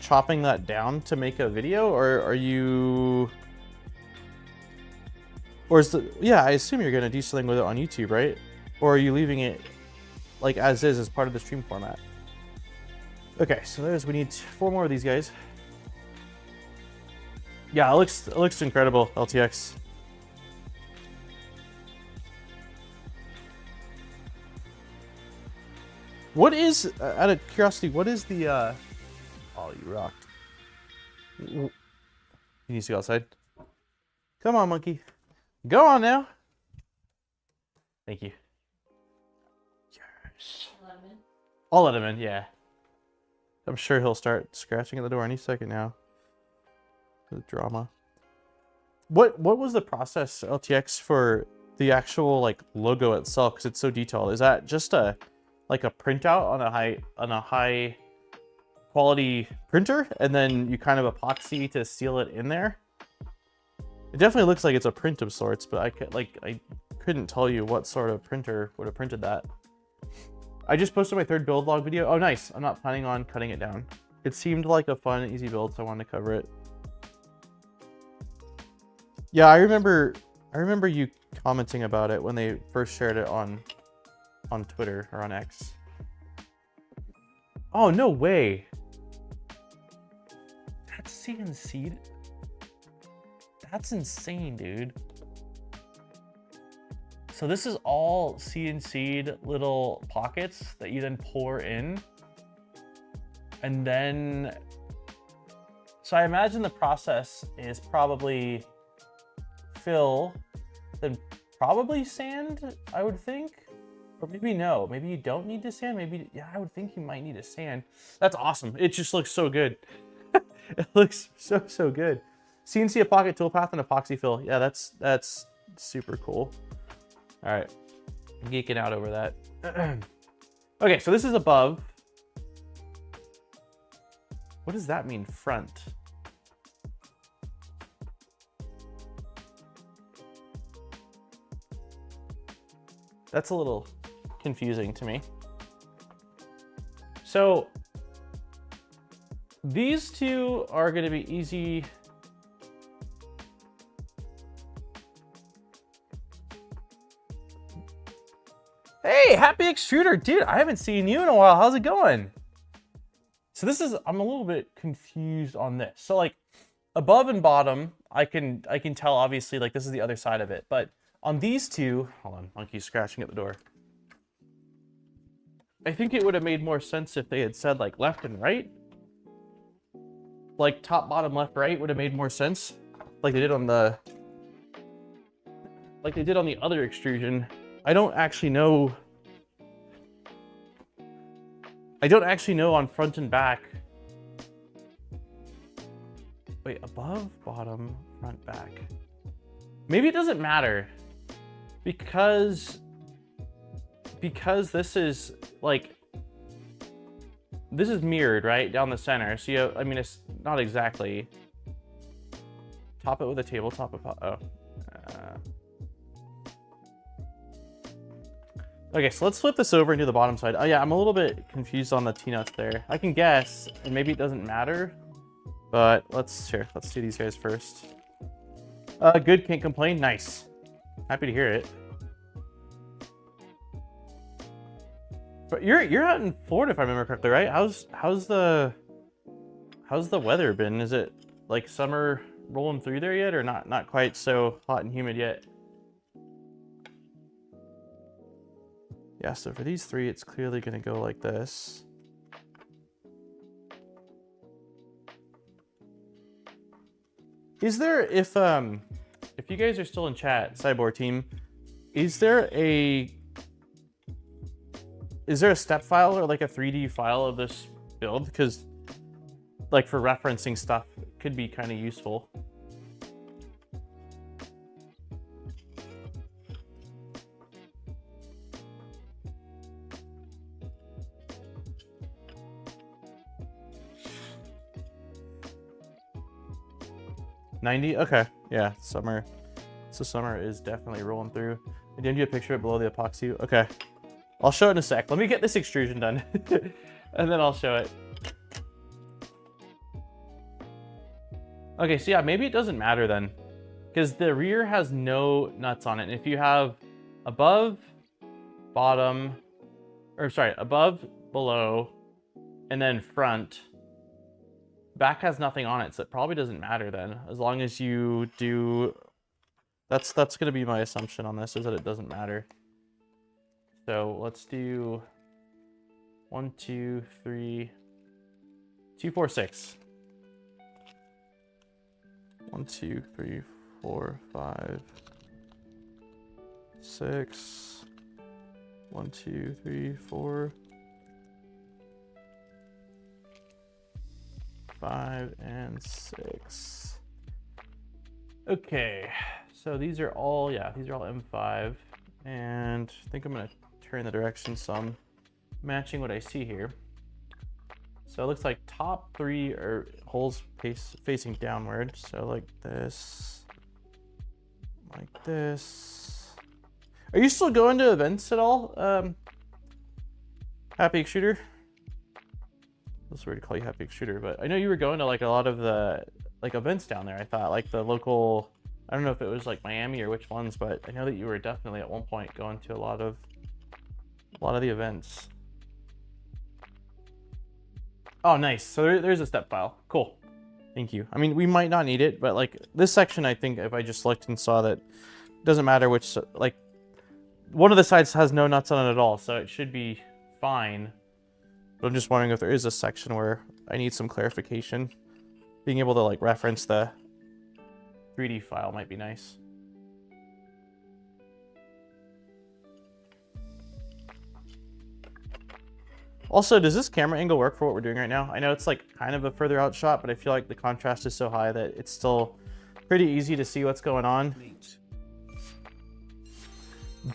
chopping that down to make a video, or are you, or is the, yeah, I assume you're gonna do something with it on YouTube, right? Or are you leaving it like as is as part of the stream format? Okay, so we need 4 more of these guys. Yeah, it looks incredible, LTX. What is, out of curiosity, what is the, oh, you rocked. You need to go outside. Come on, monkey. Go on now. Thank you. Yes. I'll let him in, yeah. I'm sure he'll start scratching at the door any second now. The drama. What was the process, LTX, for the actual like logo itself? Because it's so detailed. Is that just a like a printout on a high quality printer, and then you kind of epoxy to seal it in there? It definitely looks like it's a print of sorts, but I couldn't tell you what sort of printer would have printed that. I just posted my 3rd build log video. Oh, nice. I'm not planning on cutting it down. It seemed like a fun, easy build, so I wanted to cover it. Yeah, I remember you commenting about it when they first shared it on Twitter or on X. Oh, no way. That's CNC'd. That's insane, dude. So this is all CNC'd little pockets that you then pour in. And then, so I imagine the process is probably fill, then probably sand, I would think. Or maybe no, maybe you don't need to sand. Maybe, yeah, I would think you might need to sand. That's awesome. It just looks so good. It looks so good. CNC a pocket toolpath and epoxy fill. Yeah, that's super cool. All right, I'm geeking out over that. Okay, so this is above. What does that mean, front? That's a little confusing to me. So these two are going to be easy. Hey, Happy Extruder, dude, I haven't seen you in a while. How's it going? So this is, I'm a little bit confused on this. So like above and bottom, I can tell obviously like this is the other side of it, but on these two, hold on, monkey's scratching at the door. I think it would have made more sense if they had said like left and right. Like top, bottom, left, right would have made more sense. Like they did on the, other extrusion. I don't actually know on front and back. Wait, above, bottom, front, back. Maybe it doesn't matter because this is like, this is mirrored, right? Down the center. So you, I mean, it's not exactly. Top it with a tabletop of, oh. Okay, so let's flip this over and do the bottom side. Oh yeah, I'm a little bit confused on the T-nuts there. I can guess, and maybe it doesn't matter, but let's do these guys first. Good, can't complain. Nice. Happy to hear it. But you're out in Florida if I remember correctly, right? How's the weather been? Is it like summer rolling through there yet, or not quite so hot and humid yet? Yeah, so for these three, it's clearly going to go like this. Is there, if you guys are still in chat, Siboor team, is there a step file or like a 3D file of this build? Because like for referencing stuff, it could be kind of useful. $90? Okay, yeah, summer. So summer is definitely rolling through. I did you a picture of it below the epoxy. Okay, I'll show it in a sec. Let me get this extrusion done, and then I'll show it. Okay, so yeah, maybe it doesn't matter then, because the rear has no nuts on it. And if you have above, bottom, or sorry, above, below, and then front, back has nothing on it, so it probably doesn't matter then, as long as you do. That's going to be my assumption on this, is that it doesn't matter. So let's do 1, 2, 3, 2, 4, 6. 1, 2, 3, 4, 5, 6. 1, 2, 3, 4. 5 and 6. Okay, so these are all, yeah, these are all M5, and I think I'm gonna turn the direction so I'm matching what I see here. So it looks like top 3 are holes facing downward, so like this, like this. Are you still going to events at all, Happy Extruder? It's weird to call you Happy Extruder, but I know you were going to like a lot of the like events down there. I thought like the local, I don't know if it was like Miami or which ones, but I know that you were definitely at one point going to a lot of the events. Oh, nice. So there's a step file. Cool. Thank you. I mean, we might not need it, but like this section, I think if I just looked and saw that it doesn't matter which, like one of the sides has no nuts on it at all, so it should be fine. But I'm just wondering if there is a section where I need some clarification. Being able to like reference the 3D file might be nice. Also, does this camera angle work for what we're doing right now? I know it's like kind of a further out shot, but I feel like the contrast is so high that it's still Pretty easy to see what's going on.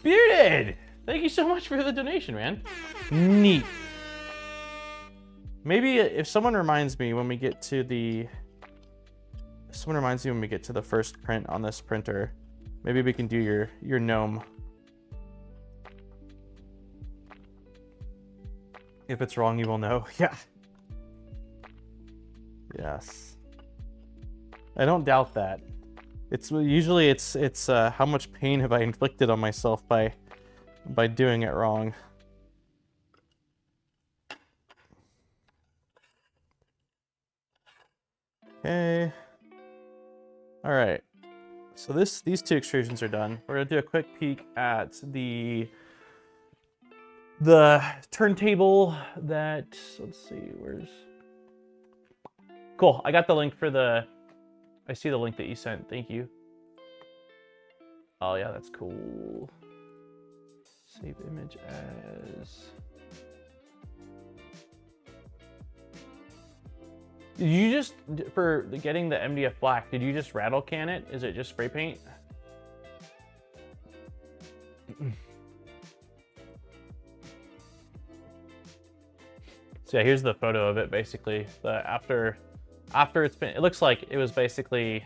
Bearded! Thank you so much for the donation, man. Neat. Maybe if someone reminds me when we get to the... If someone reminds me when we get to the first print on this printer, maybe we can do your gnome. If it's wrong, you will know. Yeah. Yes. I don't doubt that. It's usually it's how much pain have I inflicted on myself by doing it wrong. Okay. All right. So these two extrusions are done. We're gonna do a quick peek at the turntable that, let's see, where's... Cool, I got the link for the... I see the link that you sent, thank you. Oh yeah, that's cool. Save image as... Did you just, for getting the MDF black, did you just rattle can it? Is it just spray paint? So yeah, here's the photo of it basically. After it's been, it looks like it was basically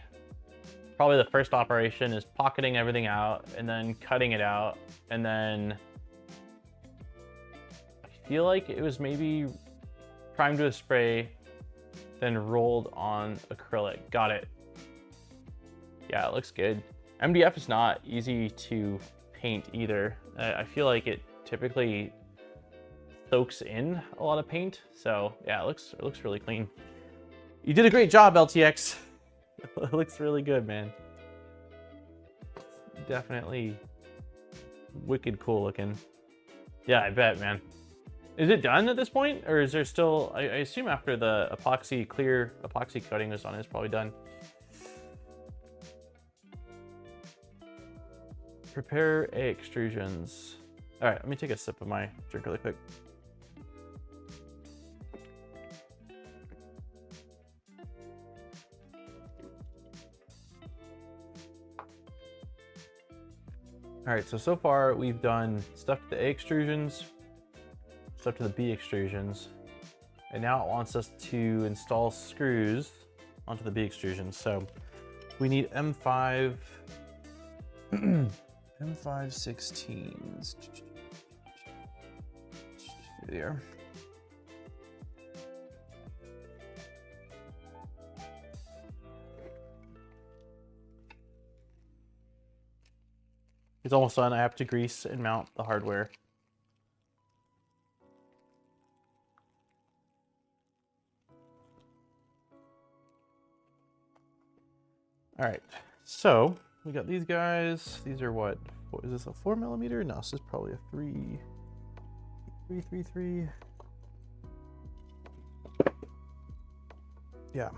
probably the first operation is pocketing everything out and then cutting it out, and then I feel like it was maybe primed with spray, then rolled on acrylic. Got it. Yeah, it looks good. MDF is not easy to paint either. I feel like it typically soaks in a lot of paint. So yeah, it looks really clean. You did a great job, LTX. It looks really good, man. Definitely wicked cool looking. Yeah, I bet, man. Is it done at this point? Or is there still, I assume after the clear epoxy coating was on, it's probably done. Prepare extrusions. All right, let me take a sip of my drink really quick. All right, so far we've done stuff to the A extrusions, stuff to the B extrusions, and now it wants us to install screws onto the B extrusions. So we need M5, M516s. There. It's almost done. I have to grease and mount the hardware. All right, so we got these guys. These are what is this, a 4mm? No, this is probably a 333. Yeah. All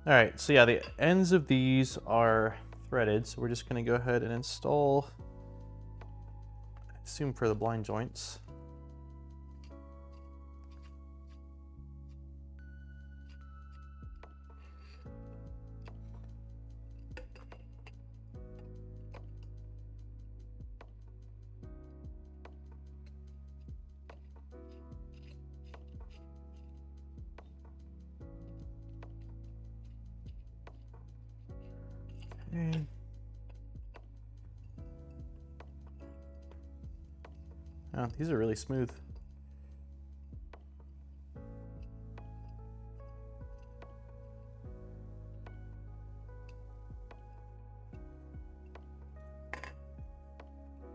right, so yeah, the ends of these are threaded, so we're just going to go ahead and install, I assume for the blind joints. Okay. Oh, these are really smooth.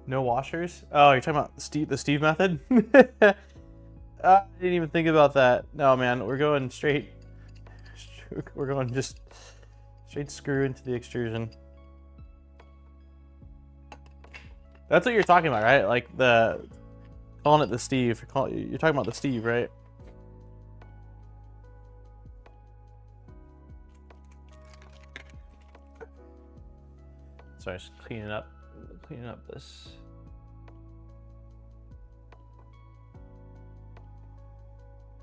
No washers? Oh, you're talking about the Steve method? I didn't even think about that. No, man, we're going straight. We're going just straight screw into the extrusion. That's what you're talking about, right? Like calling it the Steve. You're talking about the Steve, right? Sorry, just cleaning up this.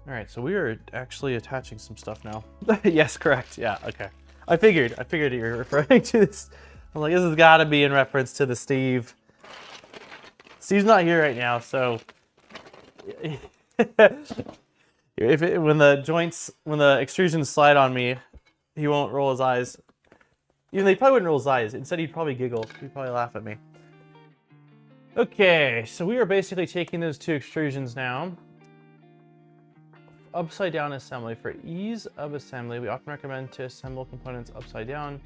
All right, so we are actually attaching some stuff now. Yes, correct. Yeah, okay. I figured you were referring to this. I'm like, this has got to be in reference to the Steve. Steve's not here right now, so when the extrusions slide on me, he won't roll his eyes. Even though he probably wouldn't roll his eyes. Instead, he'd probably giggle. He'd probably laugh at me. Okay, so we are basically taking those two extrusions now. Upside down assembly. For ease of assembly, we often recommend to assemble components upside down.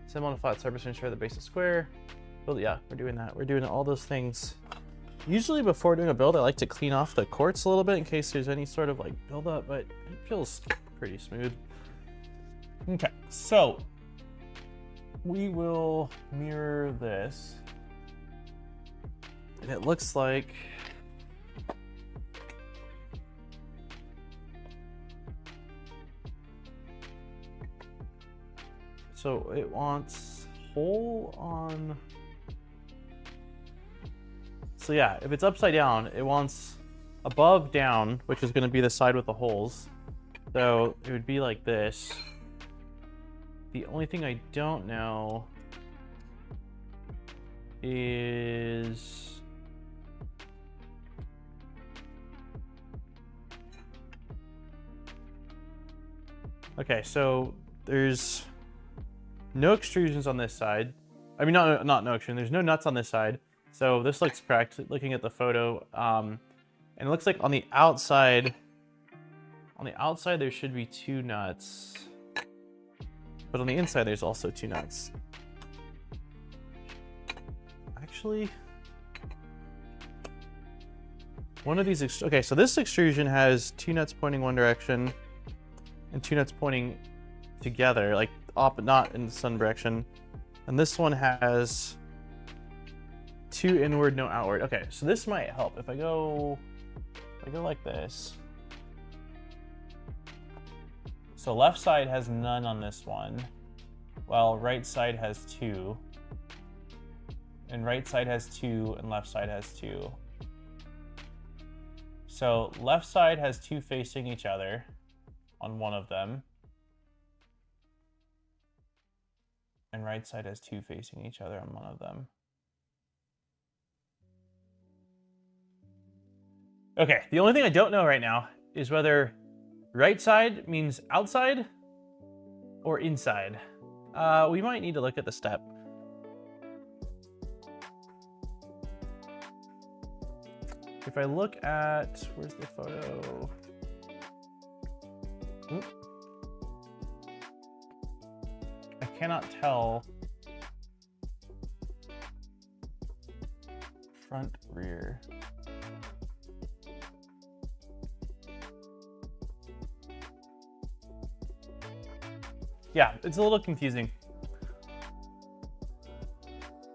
Assemble on a flat surface to ensure the base is square. Build, yeah, we're doing that. We're doing all those things. Usually before doing a build, I like to clean off the quartz a little bit in case there's any sort of like buildup, but it feels pretty smooth. Okay, so we will mirror this. And it looks like so it wants hole on. So yeah, if it's upside down, it wants above down, which is going to be the side with the holes. So it would be like this. The only thing I don't know is okay, so there's no extrusions on this side. I mean, not no extrusion. There's no nuts on this side. So this looks correct looking at the photo. And it looks like on the outside there should be 2 nuts. But on the inside there's also 2 nuts. Actually, one of these, okay, so this extrusion has 2 nuts pointing one direction and 2 nuts pointing together, like not in the sun direction. And this one has 2 inward, no outward. Okay, so this might help if I go like this. So left side has none on this one, while right side has 2. And right side has 2, and left side has 2. So left side has 2 facing each other on one of them. And right side has 2 facing each other on one of them. Okay, the only thing I don't know right now is whether right side means outside or inside. We might need to look at the step. If I look at, where's the photo? Oop. I cannot tell front, rear. Yeah, it's a little confusing.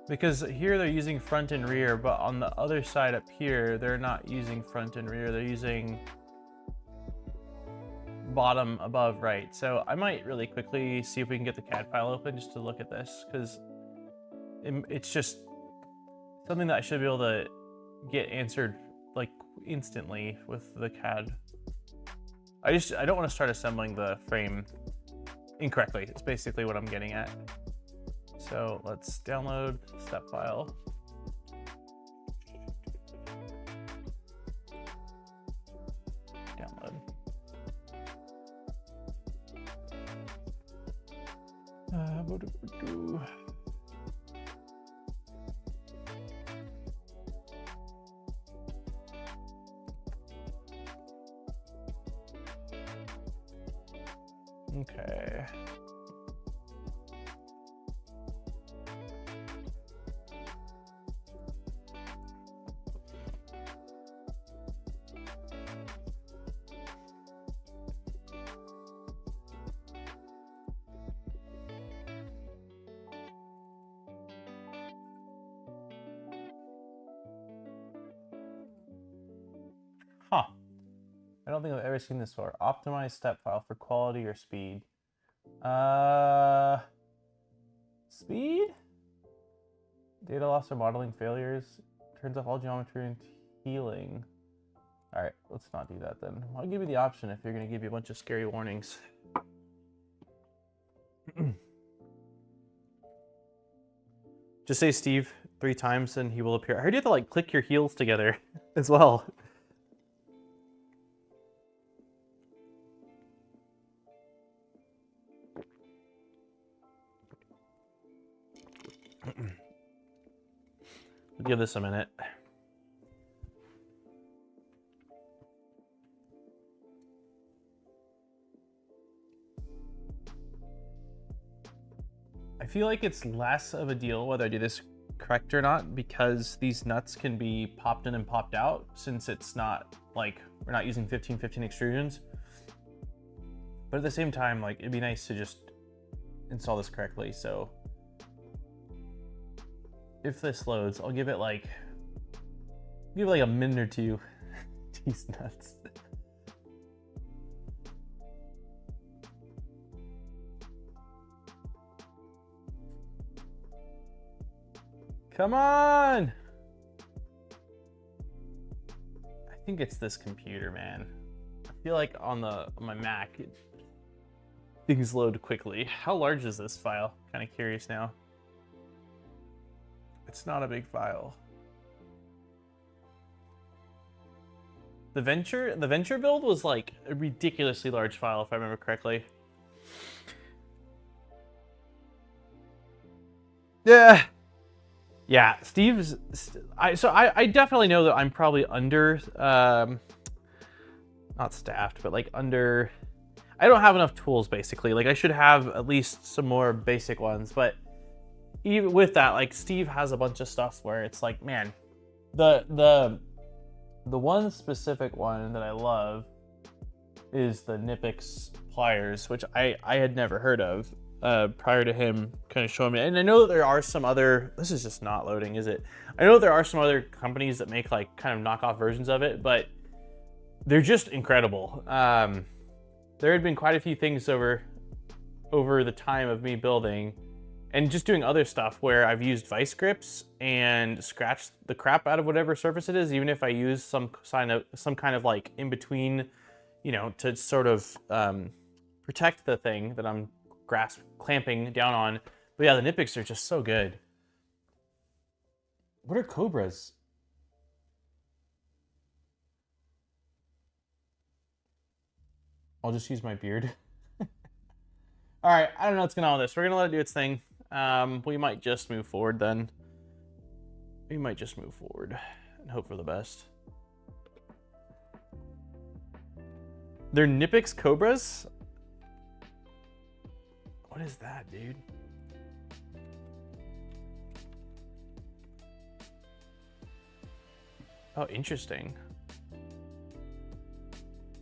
Because here they're using front and rear, but on the other side up here, they're not using front and rear. They're using bottom, above, right. So I might really quickly see if we can get the CAD file open just to look at this, because it's just something that I should be able to get answered like instantly with the CAD. I don't want to start assembling the frame incorrectly. It's basically what I'm getting at. So let's download step file. Download. What do we do? Okay. Huh. I don't think I've ever seen this before. Optimize step file for quality or speed. Speed? Data loss or modeling failures. Turns off all geometry and healing. Alright, let's not do that then. I'll give you the option if you're going to give you a bunch of scary warnings. Just say Steve 3 times and he will appear. I heard you have to like click your heels together as well. We'll give this a minute. I feel like it's less of a deal whether I do this correct or not, because these nuts can be popped in and popped out, since it's not like we're not using 1515 extrusions. But at the same time, like it'd be nice to just install this correctly. So if this loads, I'll give it like a minute or two. These nuts. Come on! I think it's this computer, man. I feel like on my Mac, things load quickly. How large is this file? Kind of curious now. It's not a big file. The venture build was like a ridiculously large file, if I remember correctly. Yeah. Yeah, Steve's. I definitely know that I'm probably under, not staffed, but like under. I don't have enough tools basically. Like I should have at least some more basic ones, but even with that, like Steve has a bunch of stuff where it's like, man, the one specific one that I love is the Nipix pliers, which I had never heard of. Prior to him kind of showing me. And I know that there are some other, this is just not loading, is it? I know that there are some other companies that make like kind of knockoff versions of it, but they're just incredible. There had been quite a few things over the time of me building and just doing other stuff where I've used vice grips and scratched the crap out of whatever surface it is, even if I use some kind of like in between, you know, to sort of protect the thing that I'm clamping down on. But yeah, the Nipix are just so good. What are cobras? I'll just use my beard. All right, I don't know what's going on with this. We're gonna let it do its thing. We might just move forward then. We might just move forward and hope for the best. They're Nipix cobras? What is that, dude? Oh, interesting.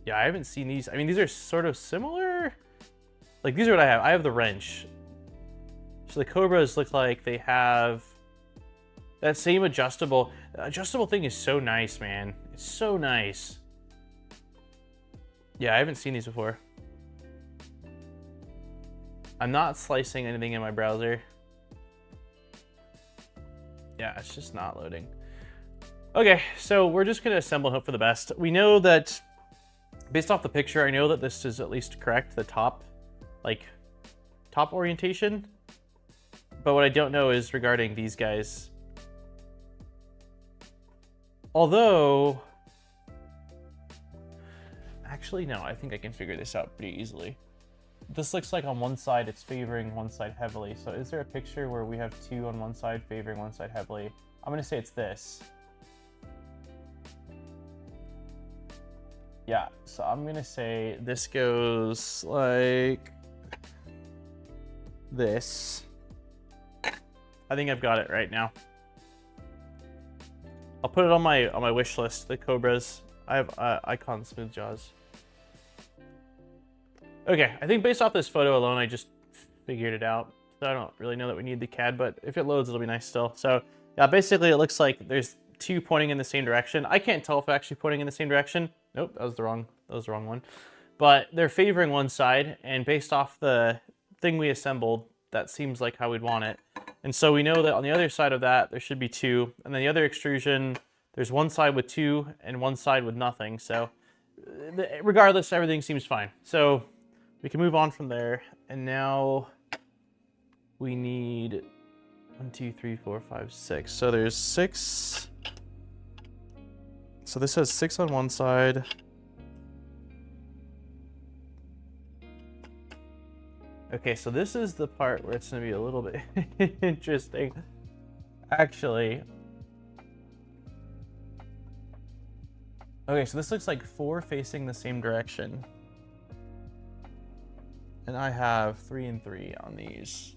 Yeah, I haven't seen these. I mean, these are sort of similar. Like, these are what I have. I have the wrench. So the Cobras look like they have that same adjustable. The adjustable thing is so nice, man. It's so nice. Yeah, I haven't seen these before. I'm not slicing anything in my browser. Yeah, it's just not loading. Okay, so we're just gonna assemble and hope for the best. We know that, based off the picture, I know that this is at least correct, the top, like, top orientation. But what I don't know is regarding these guys. Although, actually no, I think I can figure this out pretty easily. This looks like on one side it's favoring one side heavily. So is there a picture where we have two on one side favoring one side heavily? I'm gonna say it's this. Yeah, so I'm gonna say this goes like this. I think I've got it right now. I'll put it on my wish list, the Cobras. I have Icon Smooth Jaws. Okay, I think based off this photo alone, I just figured it out. So I don't really know that we need the CAD, but if it loads, it'll be nice still. So yeah, basically it looks like there's two pointing in the same direction. I can't tell if they're actually pointing in the same direction. Nope, that was the wrong one. But they're favoring one side, and based off the thing we assembled, that seems like how we'd want it. And so we know that on the other side of that, there should be two. And then the other extrusion, there's one side with two and one side with nothing. So regardless, everything seems fine. So we can move on from there. And now we need 1, 2, 3, 4, 5, 6. So there's 6. So this has 6 on one side. Okay, so this is the part where it's going to be a little bit interesting. Actually. Okay, so this looks like 4 facing the same direction. And I have 3 and 3 on these.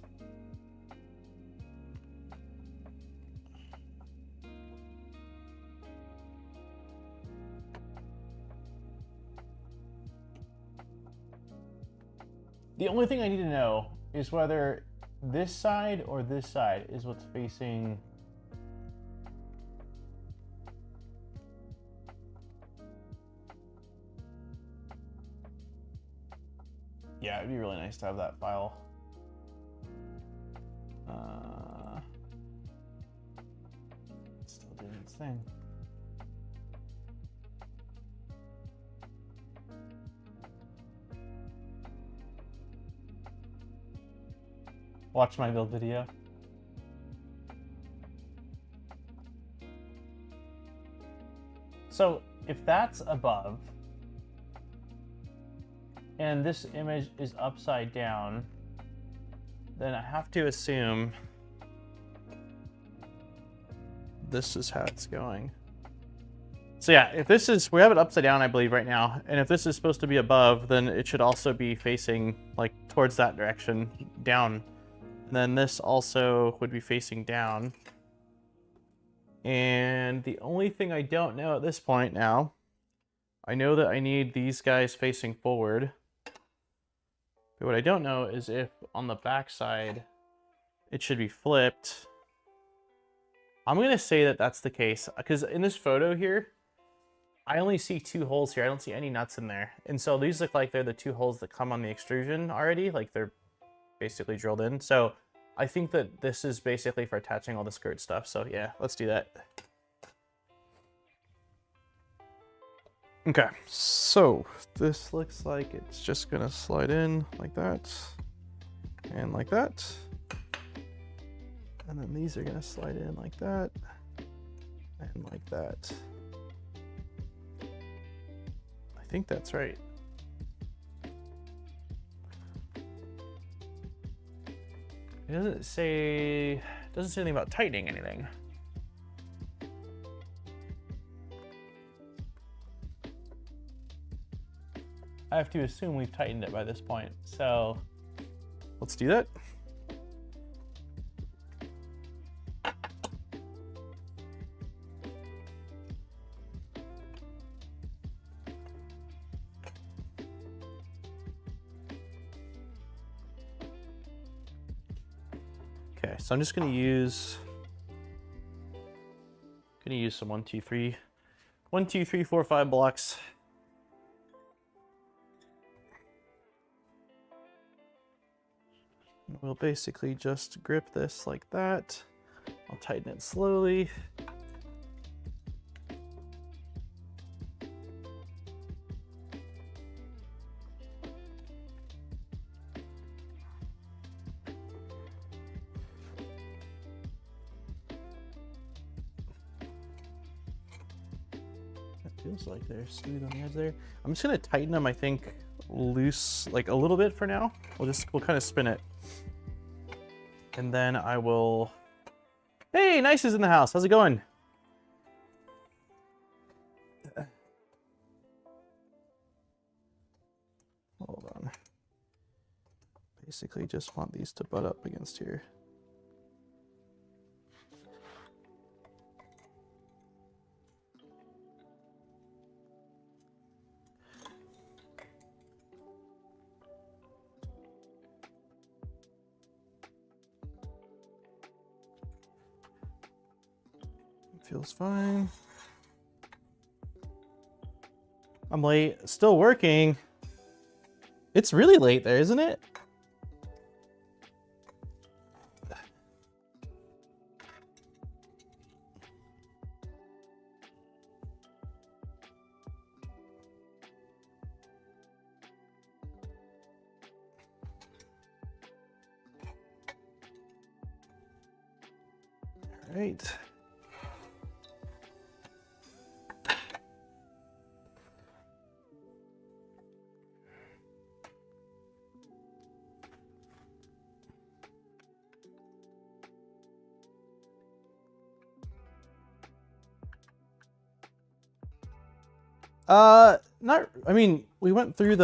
The only thing I need to know is whether this side or this side is what's facing. Yeah, it'd be really nice to have that file. Still doing its thing. Watch my build video. So if that's above, and this image is upside down, then I have to assume this is how it's going. So yeah, if this is, we have it upside down, I believe, right now, and if this is supposed to be above, then it should also be facing like towards that direction, down. And then this also would be facing down. And the only thing I don't know at this point now, I know that I need these guys facing forward. But what I don't know is if on the back side, it should be flipped. I'm going to say that that's the case, because in this photo here, I only see 2 holes here. I don't see any nuts in there. And so these look like they're the 2 holes that come on the extrusion already, like they're basically drilled in. So I think that this is basically for attaching all the skirt stuff. So yeah, let's do that. Okay, so this looks like it's just gonna slide in like that and like that. And then these are gonna slide in like that and like that. I think that's right. It doesn't say anything about tightening anything. I have to assume we've tightened it by this point, so let's do that. Okay, so I'm just gonna use some 1, 2, 3, 4, 5 blocks. We'll basically just grip this like that. I'll tighten it slowly. Feels like they're smooth on the edge there. I'm just gonna tighten them, I think, loose, like a little bit for now. We'll kind of spin it. And then I will... Hey, Nice is in the house. How's it going? Hold on. Basically just want these to butt up against here. Feels fine. I'm late. Still working. It's really late there, isn't it? right. Not, I mean, we went through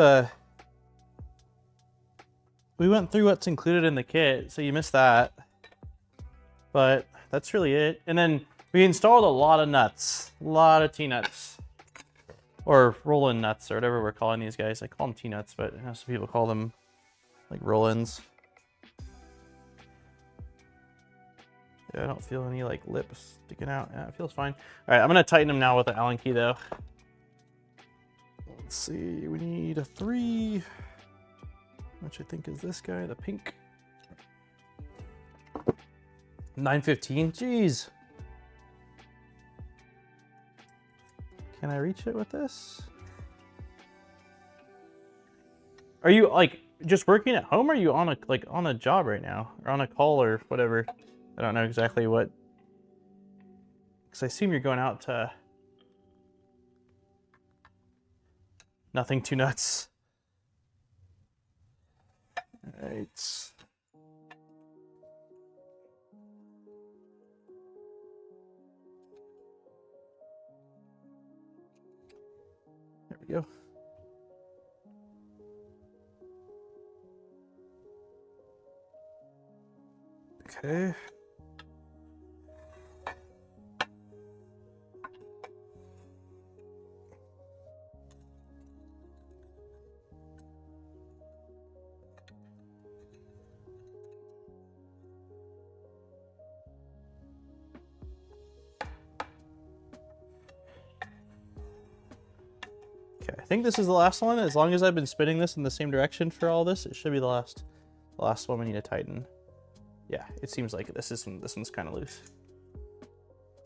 what's included in the kit, so you missed that. But that's really it. And then we installed a lot of nuts, a lot of T-nuts. Or roll-in nuts, or whatever we're calling these guys. I call them T-nuts, but some people call them like roll-ins. Yeah, I don't feel any like lips sticking out. Yeah, it feels fine. All right, I'm gonna tighten them now with the Allen key though. Let's see, we need a 3, which I think is this guy, the pink. 915, jeez. Can I reach it with this? Are you like just working at home, or are you on a on a job right now, or on a call or whatever? I don't know exactly what, because I assume you're going out to nothing too nuts. All right. There we go. Okay. Okay, I think this is the last one. As long as I've been spinning this in the same direction for all this, it should be the last one we need to tighten. Yeah, it seems like this one's kind of loose.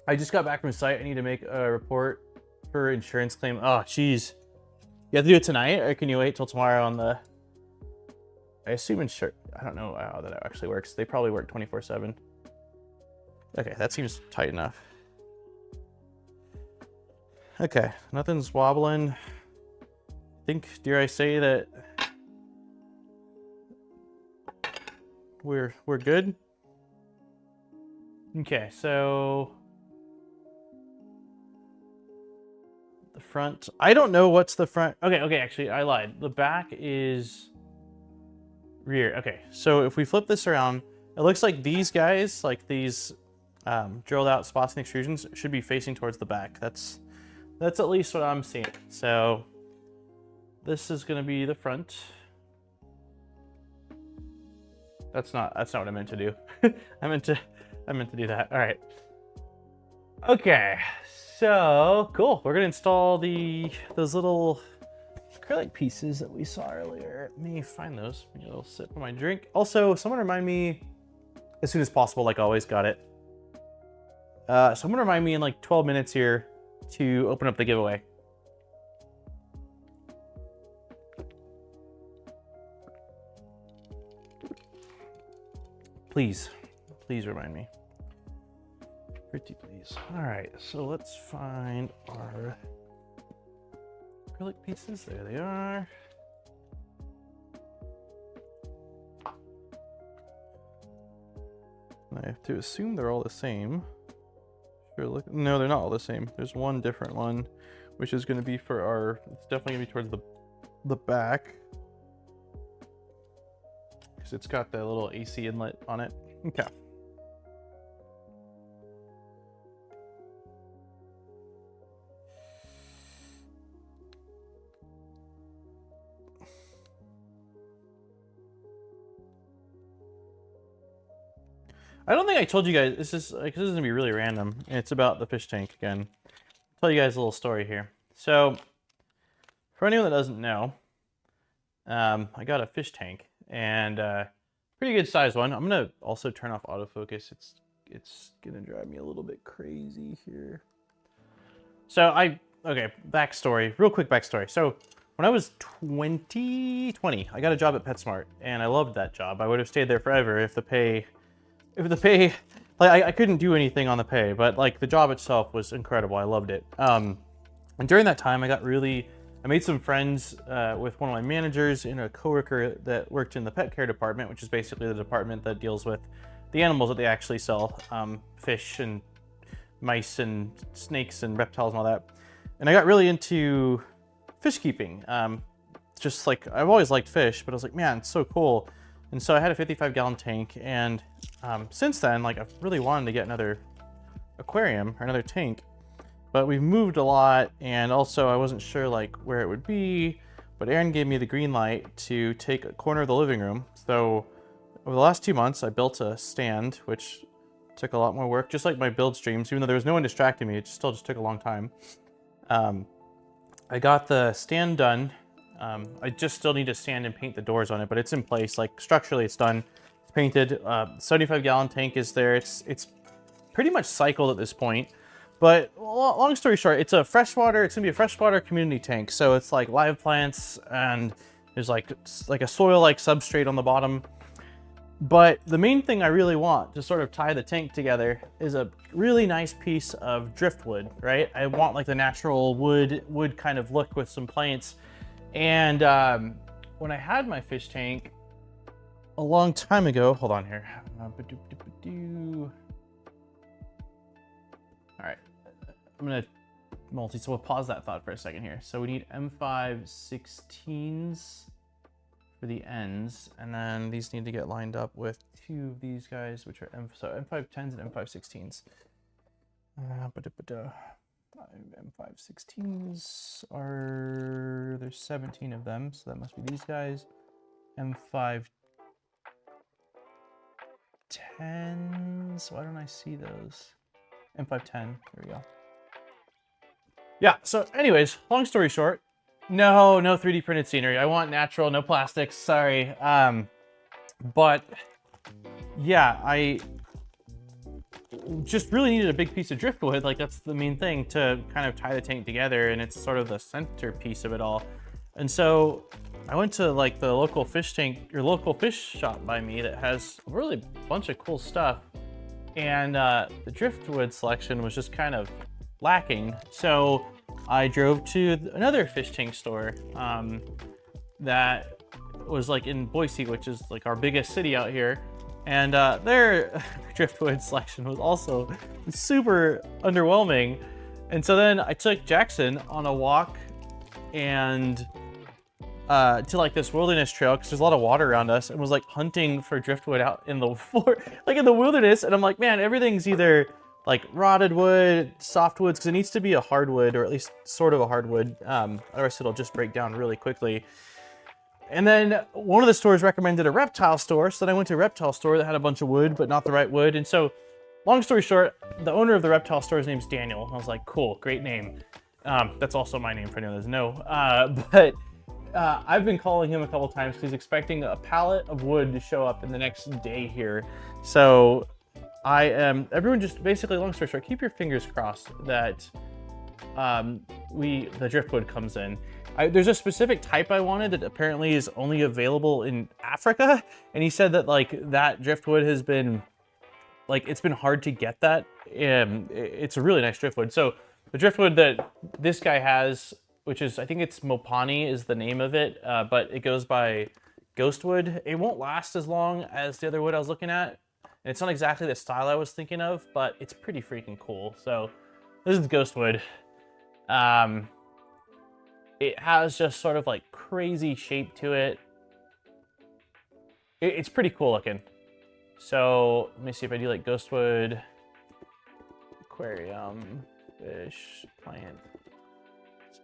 I just got back from site. I need to make a report for insurance claim. Oh, jeez. You have to do it tonight, or can you wait till tomorrow on the... I assume insurance... I don't know how that actually works. They probably work 24/7. Okay, that seems tight enough. Okay, nothing's wobbling. I think, dare I say that we're good? Okay, so the front, I don't know what's the front. Okay, actually I lied. The back is rear. Okay, so if we flip this around, it looks like these guys, like these drilled out spots and extrusions, should be facing towards the back. That's at least what I'm seeing. So this is gonna be the front. That's not what I meant to do. I meant to do that. All right. Okay, so cool. We're gonna install those little acrylic pieces that we saw earlier. Let me find those. Maybe a little sip of my drink. Also, someone remind me as soon as possible, like always. Got it. Someone remind me in like 12 minutes here to open up the giveaway. Please remind me. Pretty please. All right, so let's find our acrylic pieces. There they are. I have to assume they're all the same. Sure, look. No, they're not all the same. There's one different one, which is going to be for our. It's definitely going to be towards the back, because it's got the little AC inlet on it. Okay. I don't think I told you guys, this is gonna be really random. It's about the fish tank again. I'll tell you guys a little story here. So, for anyone that doesn't know, I got a fish tank, and pretty good sized one. I'm gonna also turn off autofocus. It's gonna drive me a little bit crazy here. So okay, backstory, real quick backstory. So when I was 20, I got a job at PetSmart, and I loved that job. I would have stayed there forever if the pay like I couldn't do anything on the pay, but like the job itself was incredible. I loved it. And during that time, I made some friends with one of my managers and a coworker that worked in the pet care department, which is basically the department that deals with the animals that they actually sell, fish and mice and snakes and reptiles and all that. And I got really into fish keeping. Just like, I've always liked fish, but I was like, man, it's so cool. And so I had a 55-gallon tank, and since then, like, I've really wanted to get another aquarium or another tank, but we've moved a lot, and also I wasn't sure like where it would be, but Aaron gave me the green light to take a corner of the living room. So over the last 2 months, I built a stand, which took a lot more work, just like my build streams, even though there was no one distracting me, it still just took a long time. I got the stand done. I just still need to sand and paint the doors on it, but it's in place. Like structurally, it's done. It's painted. 75-gallon tank is there. It's pretty much cycled at this point. But long story short, it's a freshwater. It's gonna be a freshwater community tank. So it's like live plants, and there's like a soil-like substrate on the bottom. But the main thing I really want to sort of tie the tank together is a really nice piece of driftwood, right? I want like the natural wood kind of look with some plants. And when I had my fish tank a long time ago, hold on here. All right, I'm gonna so we'll pause that thought for a second here. So we need M516s for the ends, and then these need to get lined up with 2 of these guys, which are M510s and M516s. M516s are, there's 17 of them, so that must be these guys. M510s, why don't I see those? M510, there we go. Yeah, so anyways, long story short, no 3D printed scenery. I want natural, no plastics, sorry. But yeah, I just really needed a big piece of driftwood. Like that's the main thing to kind of tie the tank together, and it's sort of the centerpiece of it all. And so I went to like the local fish tank or local fish shop by me that has a really bunch of cool stuff. And the driftwood selection was just kind of lacking. So I drove to another fish tank store that was like in Boise, which is like our biggest city out here. And their driftwood selection was also super underwhelming. And so then I took Jackson on a walk and to like this wilderness trail, because there's a lot of water around us, and was like hunting for driftwood out in the like in the wilderness. And I'm like, man, everything's either like rotted wood, softwoods, because it needs to be a hardwood, or at least sort of a hardwood. Otherwise it'll just break down really quickly. And then one of the stores recommended a reptile store. So then I went to a reptile store that had a bunch of wood, but not the right wood. And so long story short, the owner of the reptile store's name's Daniel. And I was like, cool, great name. That's also my name for anyone that doesn't know. But I've been calling him a couple times because he's expecting a pallet of wood to show up in the next day here. So everyone just basically, long story short, keep your fingers crossed that the driftwood comes in. There's a specific type I wanted that apparently is only available in Africa. And he said that like that driftwood has been, like it's been hard to get that. It's a really nice driftwood. So the driftwood that this guy has, which is, I think it's Mopani is the name of it, but it goes by Ghostwood. It won't last as long as the other wood I was looking at. And it's not exactly the style I was thinking of, but it's pretty freaking cool. So this is the Ghostwood. It has just sort of like crazy shape to it. It's pretty cool looking. So let me see if I do like Ghostwood, aquarium, fish, plant.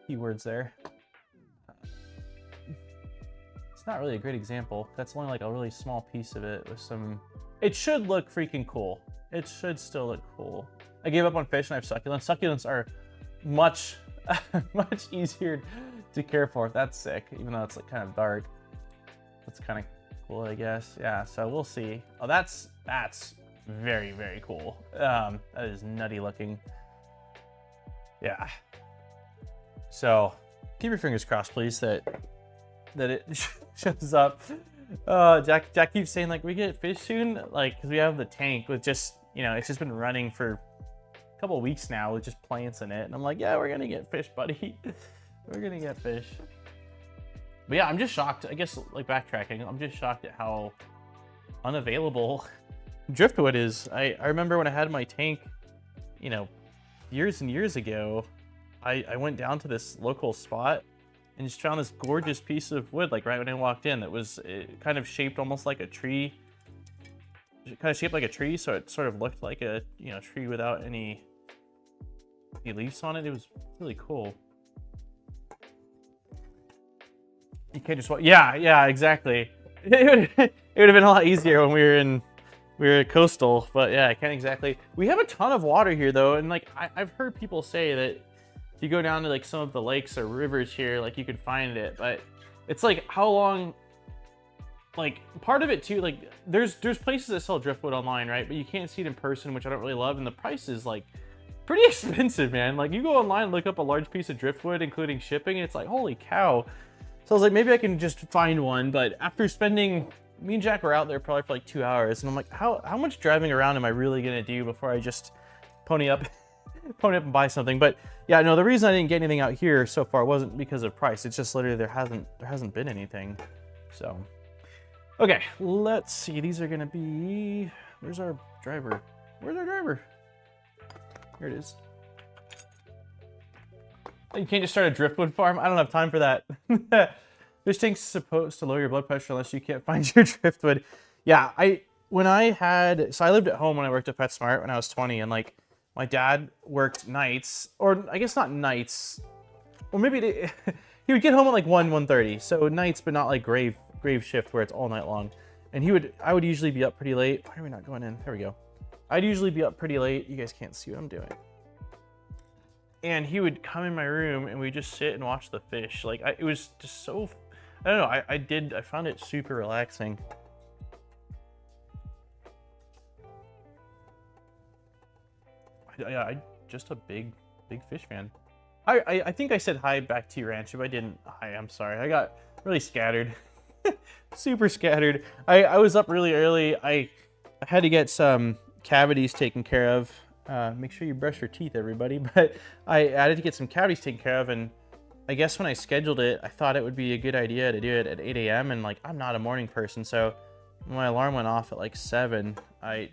Keywords there. It's not really a great example. That's only like a really small piece of it with some... It should look freaking cool. It should still look cool. I gave up on fish and I have succulents. Succulents are much easier to care for. That's sick, even though it's like kind of dark. That's kind of cool, I guess. Yeah, so we'll see. Oh, that's very, very cool. That is nutty looking. Yeah. So keep your fingers crossed, please, that it shows up. Jack keeps saying like we get fish soon, like because we have the tank with just you know, it's just been running for a couple of weeks now with just plants in it. And I'm like, yeah, we're gonna get fish, buddy. We're gonna get fish. But yeah, I'm just shocked. I guess, like, backtracking, I'm just shocked at how unavailable driftwood is. I remember when I had my tank, you know, years and years ago, I went down to this local spot and just found this gorgeous piece of wood, like right when I walked in. That was kind of shaped almost like a tree. Kind of shaped like a tree, so it sort of looked like a, you know, tree without any leaves on it. It was really cool. You can't just walk. Yeah, exactly. It would have been a lot easier when we were coastal, but yeah, I can't exactly. We have a ton of water here though, and like I've heard people say that if you go down to like some of the lakes or rivers here, like you can find it, but it's like how long. Like part of it too, like there's places that sell driftwood online, right? But you can't see it in person, which I don't really love, and the price is like pretty expensive, man. Like you go online and look up a large piece of driftwood, including shipping, it's like holy cow. So I was like, maybe I can just find one. But after spending, me and Jack were out there probably for like 2 hours, and I'm like, how much driving around am I really gonna do before I just pony up and buy something? But yeah, no, the reason I didn't get anything out here so far wasn't because of price. It's just literally there hasn't been anything. So okay, let's see. These are gonna be. Where's our driver? Where's our driver? Here it is. You can't just start a driftwood farm. I don't have time for that. This tank's supposed to lower your blood pressure unless you can't find your driftwood. Yeah, I lived at home when I worked at PetSmart when I was 20, and like my dad worked nights, or I guess not nights, or maybe he would get home at like 1:30, so nights, but not like grave shift where it's all night long. And I would usually be up pretty late. Why are we not going in? There we go. I'd usually be up pretty late. You guys can't see what I'm doing. And he would come in my room and we'd just sit and watch the fish. Like it was just so, I don't know. I found it super relaxing. I'm just a big fish fan. I think I said hi back to you, Ranch. If I didn't, hi, I'm sorry. I got really scattered. Super scattered. I was up really early. I had to get some cavities taken care of. Make sure you brush your teeth, everybody. But I had to get some cavities taken care of, and I guess when I scheduled it, I thought it would be a good idea to do it at 8 a.m. and like I'm not a morning person, so when my alarm went off at like 7, I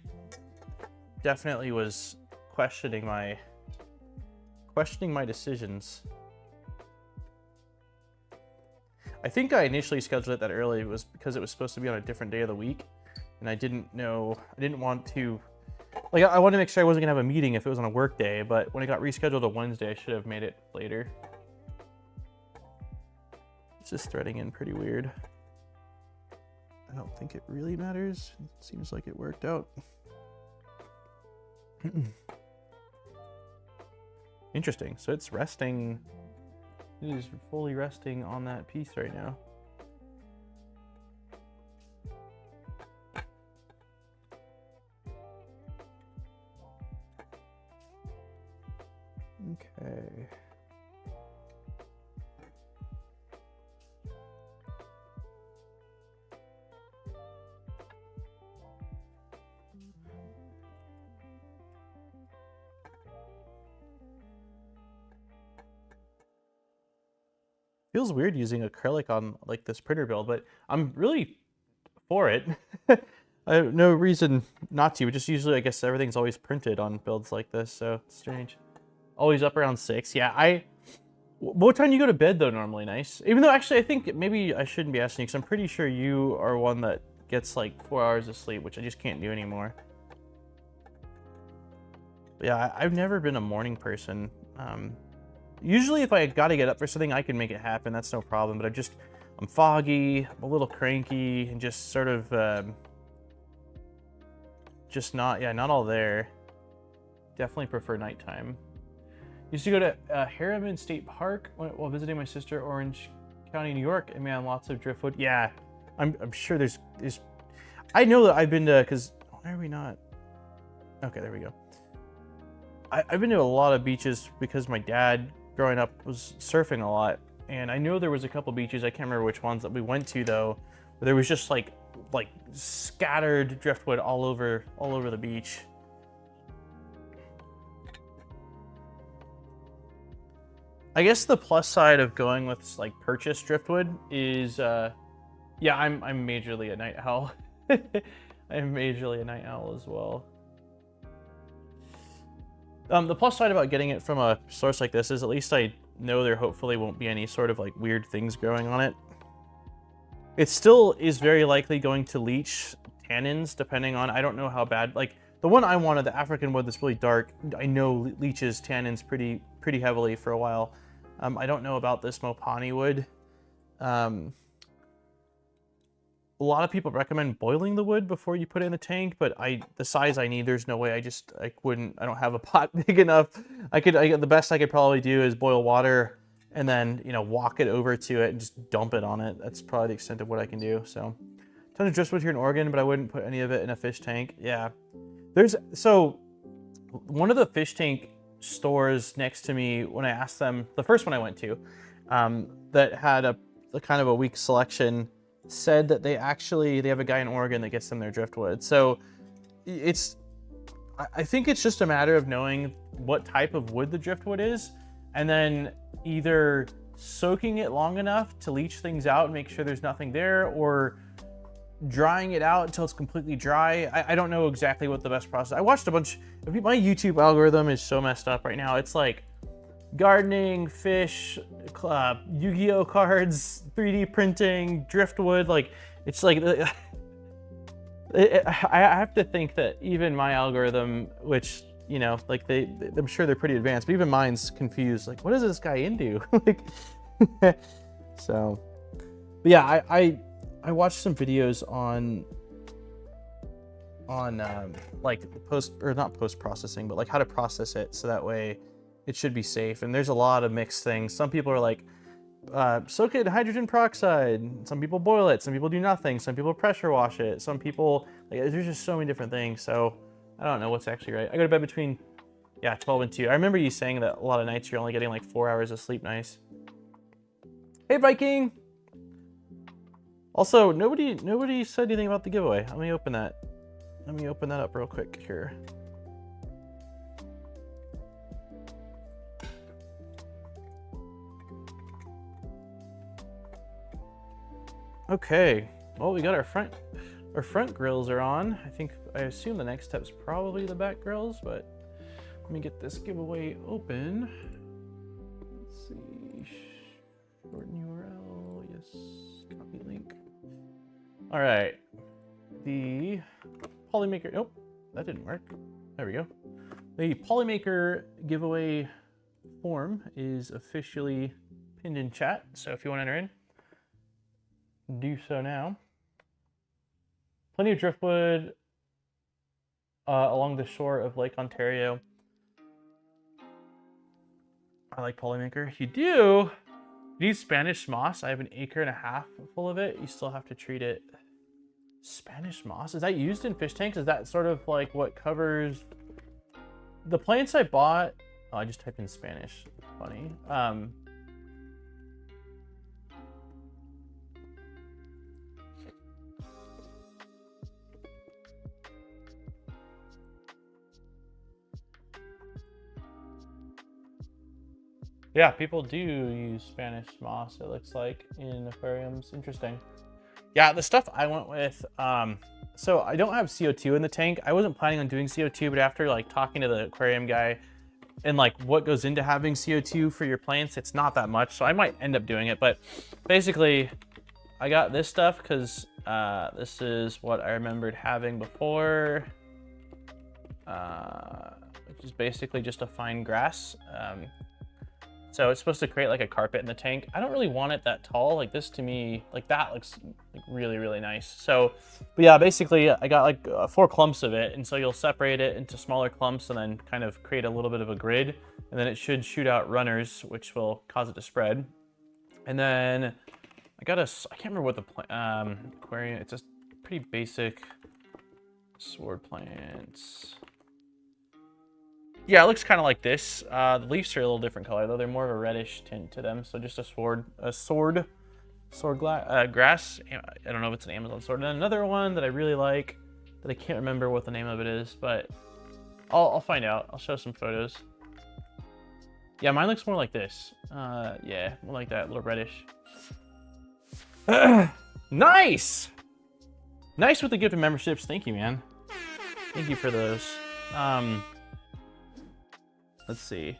definitely was questioning my decisions. I think I initially scheduled it that early was because it was supposed to be on a different day of the week, and I didn't want to, like, I wanted to make sure I wasn't gonna have a meeting if it was on a work day, but when it got rescheduled to Wednesday, I should have made it later. This is threading in pretty weird. I don't think it really matters. It seems like it worked out. Interesting. So it's resting. It is fully resting on that piece right now. Okay. Feels weird using acrylic on like this printer build, but I'm really for it. I have no reason not to, but just usually I guess everything's always printed on builds like this, so it's strange. Always up around 6. Yeah, what time do you go to bed though normally, Nice? Even though actually I think maybe I shouldn't be asking you because I'm pretty sure you are one that gets like 4 hours of sleep, which I just can't do anymore. But yeah, I've never been a morning person. Usually if I gotta get up for something, I can make it happen. That's no problem. But I'm foggy, I'm a little cranky, and just sort of, just not all there. Definitely prefer nighttime. Used to go to Harriman State Park while visiting my sister, Orange County, New York, and man, lots of driftwood. Yeah, I'm sure there's. I know that I've been to, because why are we not? Okay, there we go. I've been to a lot of beaches because my dad, growing up, was surfing a lot, and I know there was a couple beaches, I can't remember which ones, that we went to though, where there was just like scattered driftwood all over the beach. I guess the plus side of going with like purchased driftwood is, yeah, I'm majorly a night owl. I'm majorly a night owl as well. The plus side about getting it from a source like this is at least I know there hopefully won't be any sort of like weird things growing on it. It still is very likely going to leach tannins depending on, I don't know how bad, like the one I wanted, the African wood that's really dark, I know leaches tannins pretty heavily for a while. I don't know about this Mopani wood. A lot of people recommend boiling the wood before you put it in the tank, but the size I need, there's no way. I don't have a pot big enough. The best I could probably do is boil water and then, you know, walk it over to it and just dump it on it. That's probably the extent of what I can do. So, ton of driftwood here in Oregon, but I wouldn't put any of it in a fish tank. Yeah. So one of the fish tank stores next to me, when I asked them, the first one I went to, that had a kind of a weak selection, said that they have a guy in Oregon that gets them their driftwood. So I think it's just a matter of knowing what type of wood the driftwood is, and then either soaking it long enough to leach things out and make sure there's nothing there, or drying it out until it's completely dry. I don't know exactly what the best process. I watched a bunch. My YouTube algorithm is so messed up right now. It's like gardening, fish, Yu-Gi-Oh cards, 3D printing, driftwood. Like, it's like I have to think that even my algorithm, which, you know, like I'm sure they're pretty advanced, but even mine's confused. Like, what is this guy into? Like, so, but yeah, I watched some videos on like not post processing, but like how to process it so that way it should be safe. And there's a lot of mixed things. Some people are like, soak it in hydrogen peroxide. Some people boil it. Some people do nothing. Some people pressure wash it. Some people, like, there's just so many different things. So I don't know what's actually right. I go to bed between, 12 and 2. I remember you saying that a lot of nights you're only getting like 4 hours of sleep nice. Hey, Viking. Also, nobody said anything about the giveaway. Let me open that. Let me open that up real quick here. Okay, well, we got our front grills are on. I assume the next step's probably the back grills, but let me get this giveaway open. Let's see, shorten URL, yes, copy link. All right, the Polymaker, nope, that didn't work. There we go. The Polymaker giveaway form is officially pinned in chat, so if you want to enter in, do so now. Plenty of driftwood along the shore of Lake Ontario. I like Polymaker. You do. You need Spanish moss. I have 1.5 acres full of it. You still have to treat it. Spanish moss? Is that used in fish tanks? Is that sort of like what covers the plants I bought? Oh, I just typed in Spanish. Funny. Yeah, people do use Spanish moss, it looks like, in aquariums. Interesting. Yeah, the stuff I went with, so I don't have CO2 in the tank. I wasn't planning on doing CO2, but after like talking to the aquarium guy and like what goes into having CO2 for your plants, it's not that much. So I might end up doing it, but basically I got this stuff because this is what I remembered having before, which is basically just a fine grass. So it's supposed to create like a carpet in the tank. I don't really want it that tall. Like this to me, like that looks like really, really nice. So, but yeah, basically I got like 4 clumps of it. And so you'll separate it into smaller clumps and then kind of create a little bit of a grid. And then it should shoot out runners, which will cause it to spread. And then I got I can't remember what the aquarium, it's just pretty basic sword plants. Yeah, it looks kind of like this. The leaves are a little different color, though. They're more of a reddish tint to them. So just a sword grass. I don't know if it's an Amazon sword. And then another one that I really like, that I can't remember what the name of it is, but I'll find out. I'll show some photos. Yeah, mine looks more like this. Yeah, more like that, a little reddish. Nice! Nice with the gift of memberships. Thank you, man. Thank you for those. Let's see.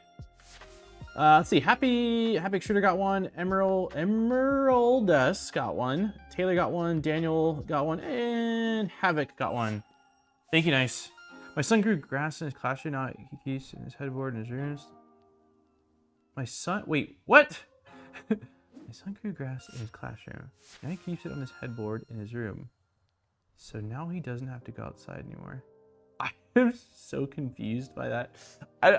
Happy Extruder got one. Emeraldus got one. Taylor got one. Daniel got one. And Havoc got one. Thank you, nice. My son grew grass in his classroom. Now he keeps in his headboard in his rooms. My son, wait, what? My son grew grass in his classroom. Now he keeps it on his headboard in his room. So now he doesn't have to go outside anymore. I'm so confused by that. I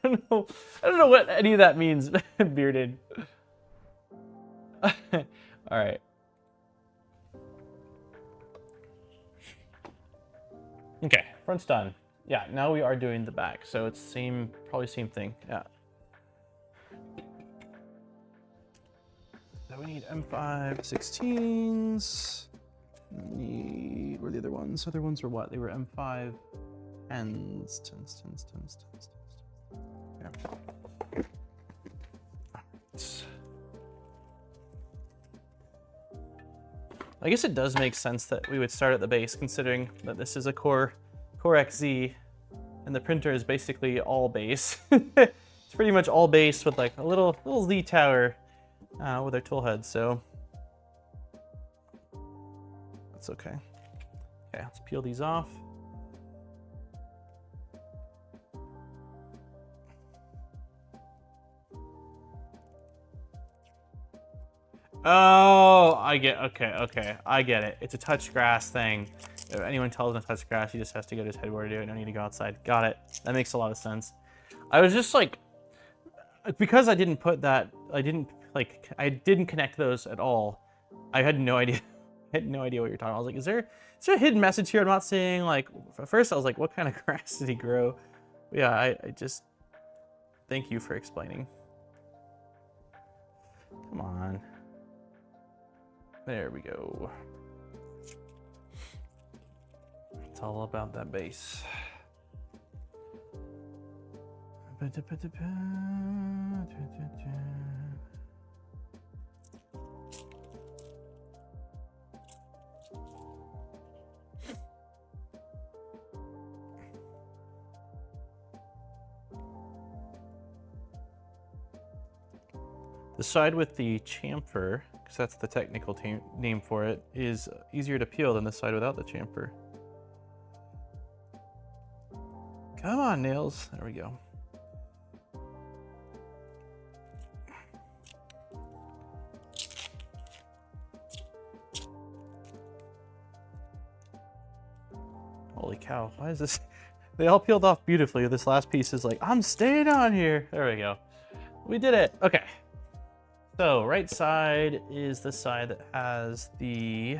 don't know what any of that means, Bearded. All right. Okay, front's done. Yeah, now we are doing the back, so it's probably same thing. Yeah. So we need M5 16s. Need, where are the other ones? Other ones were what? They were M5 10s. Yeah. I guess it does make sense that we would start at the base, considering that this is a CoreXZ, and the printer is basically all base. It's pretty much all base with like a little Z tower with our toolhead, so that's okay. Okay, let's peel these off. Oh, I get, okay, I get it. It's a touch grass thing. If anyone tells him to touch grass, he just has to go to his headboard to do it. No need to go outside. Got it. That makes a lot of sense. I was just like, because I didn't put that, I didn't connect those at all. I had no idea. I had no idea what you're talking about. I was like, is there a hidden message here? I'm not saying, like, at first I was like, what kind of grass did he grow? But yeah, I just, thank you for explaining. Come on. There we go. It's all about that base. The side with the chamfer, because that's the technical name for it, is easier to peel than the side without the chamfer. Come on, nails. There we go. Holy cow, why is this? They all peeled off beautifully. This last piece is like, I'm staying on here. There we go. We did it. Okay. So right side is the side that has the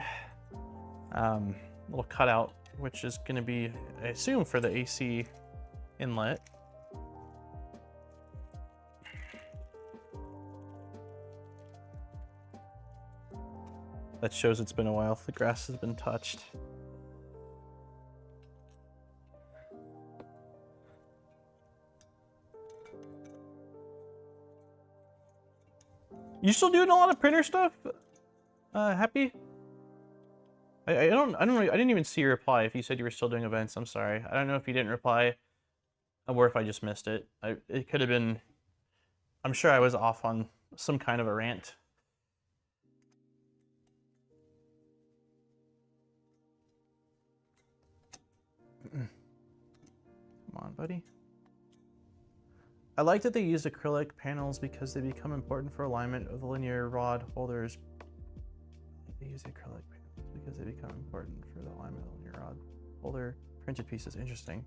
little cutout, which is going to be, I assume, for the AC inlet. That shows it's been a while. The grass has been touched. You still doing a lot of printer stuff? Happy? I didn't even see your reply. If you said you were still doing events, I'm sorry. I don't know if you didn't reply or if I just missed it. It could have been, I'm sure I was off on some kind of a rant. Come on, buddy. I like that they used acrylic panels because they become important for alignment of the linear rod holders. They use acrylic panels because they become important for the alignment of the linear rod holder printed pieces. Interesting.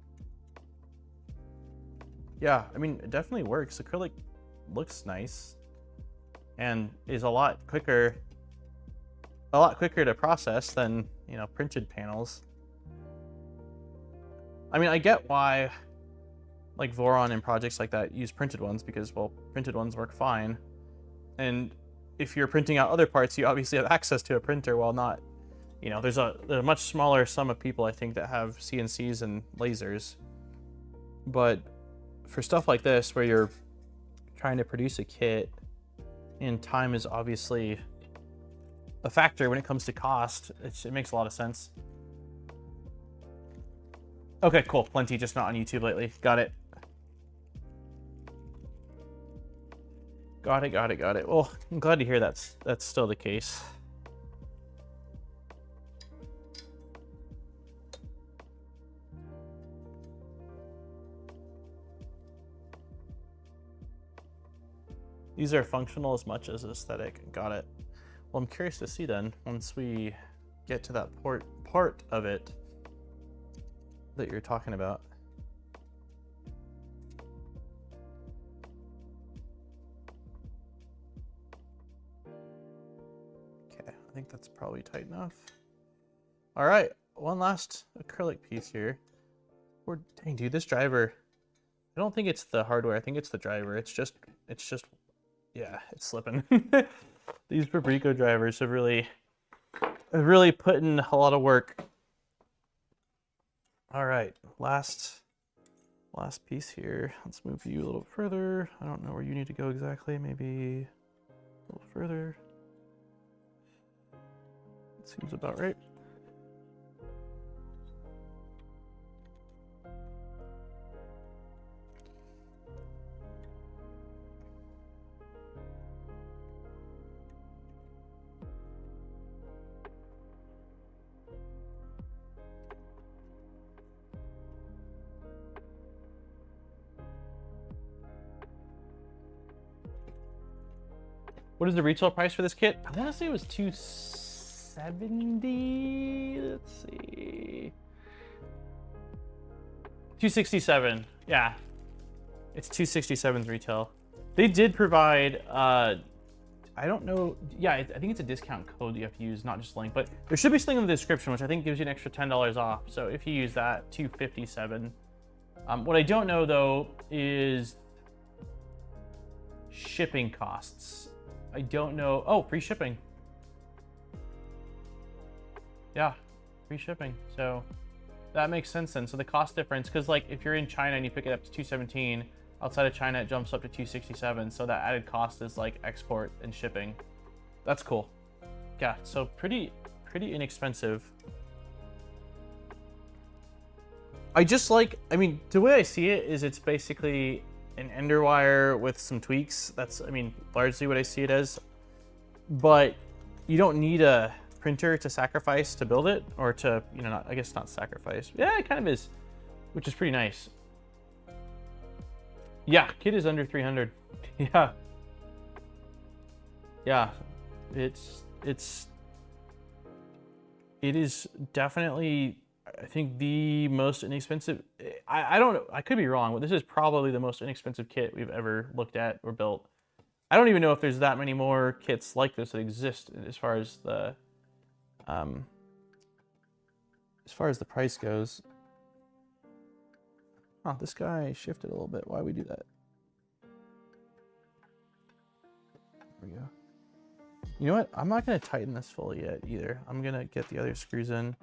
Yeah, I mean, it definitely works. Acrylic looks nice and is a lot quicker to process than, you know, printed panels. I mean, I get why like Voron and projects like that use printed ones because, well, printed ones work fine. And if you're printing out other parts, you obviously have access to a printer, while not, you know, there's a much smaller sum of people, I think, that have CNCs and lasers. But for stuff like this, where you're trying to produce a kit, and time is obviously a factor when it comes to cost. It makes a lot of sense. Okay, cool. Plenty, just not on YouTube lately. Got it. Got it. Well, I'm glad to hear that's still the case. These are functional as much as aesthetic. Got it. Well, I'm curious to see then, once we get to that part of it that you're talking about. Okay, I think that's probably tight enough. All right, one last acrylic piece here. Dang, dude, this driver, I don't think it's the hardware, I think it's the driver. It's just, yeah, it's slipping. These Fabrico drivers have really put in a lot of work. All right, last piece here. Let's move you a little further. I don't know where you need to go exactly. Maybe a little further. That seems about right. What is the retail price for this kit? I want to say it was $270. Let's see. $267. Yeah. It's $267 retail. They did provide, I don't know. Yeah, I think it's a discount code you have to use, not just link, but there should be something in the description, which I think gives you an extra $10 off. So if you use that, $257. What I don't know though is shipping costs. I don't know. Oh, free shipping. Yeah, free shipping. So that makes sense then. So the cost difference, because like if you're in China and you pick it up to 217, outside of China it jumps up to 267. So that added cost is like export and shipping. That's cool. Yeah, so pretty inexpensive. I mean, the way I see it is it's basically an ender wire with some tweaks. That's, I mean, largely what I see it as. But you don't need a printer to sacrifice to build it, or to, you know, I guess not sacrifice. Yeah, it kind of is, which is pretty nice. Yeah, kit is under 300. Yeah. Yeah, it is definitely, I think, the most inexpensive. I don't know, I could be wrong, but this is probably the most inexpensive kit we've ever looked at or built. I don't even know if there's that many more kits like this that exist as far as the price goes. Oh, this guy shifted a little bit. Why would we do that? There we go. You know what? I'm not going to tighten this fully yet either. I'm going to get the other screws in.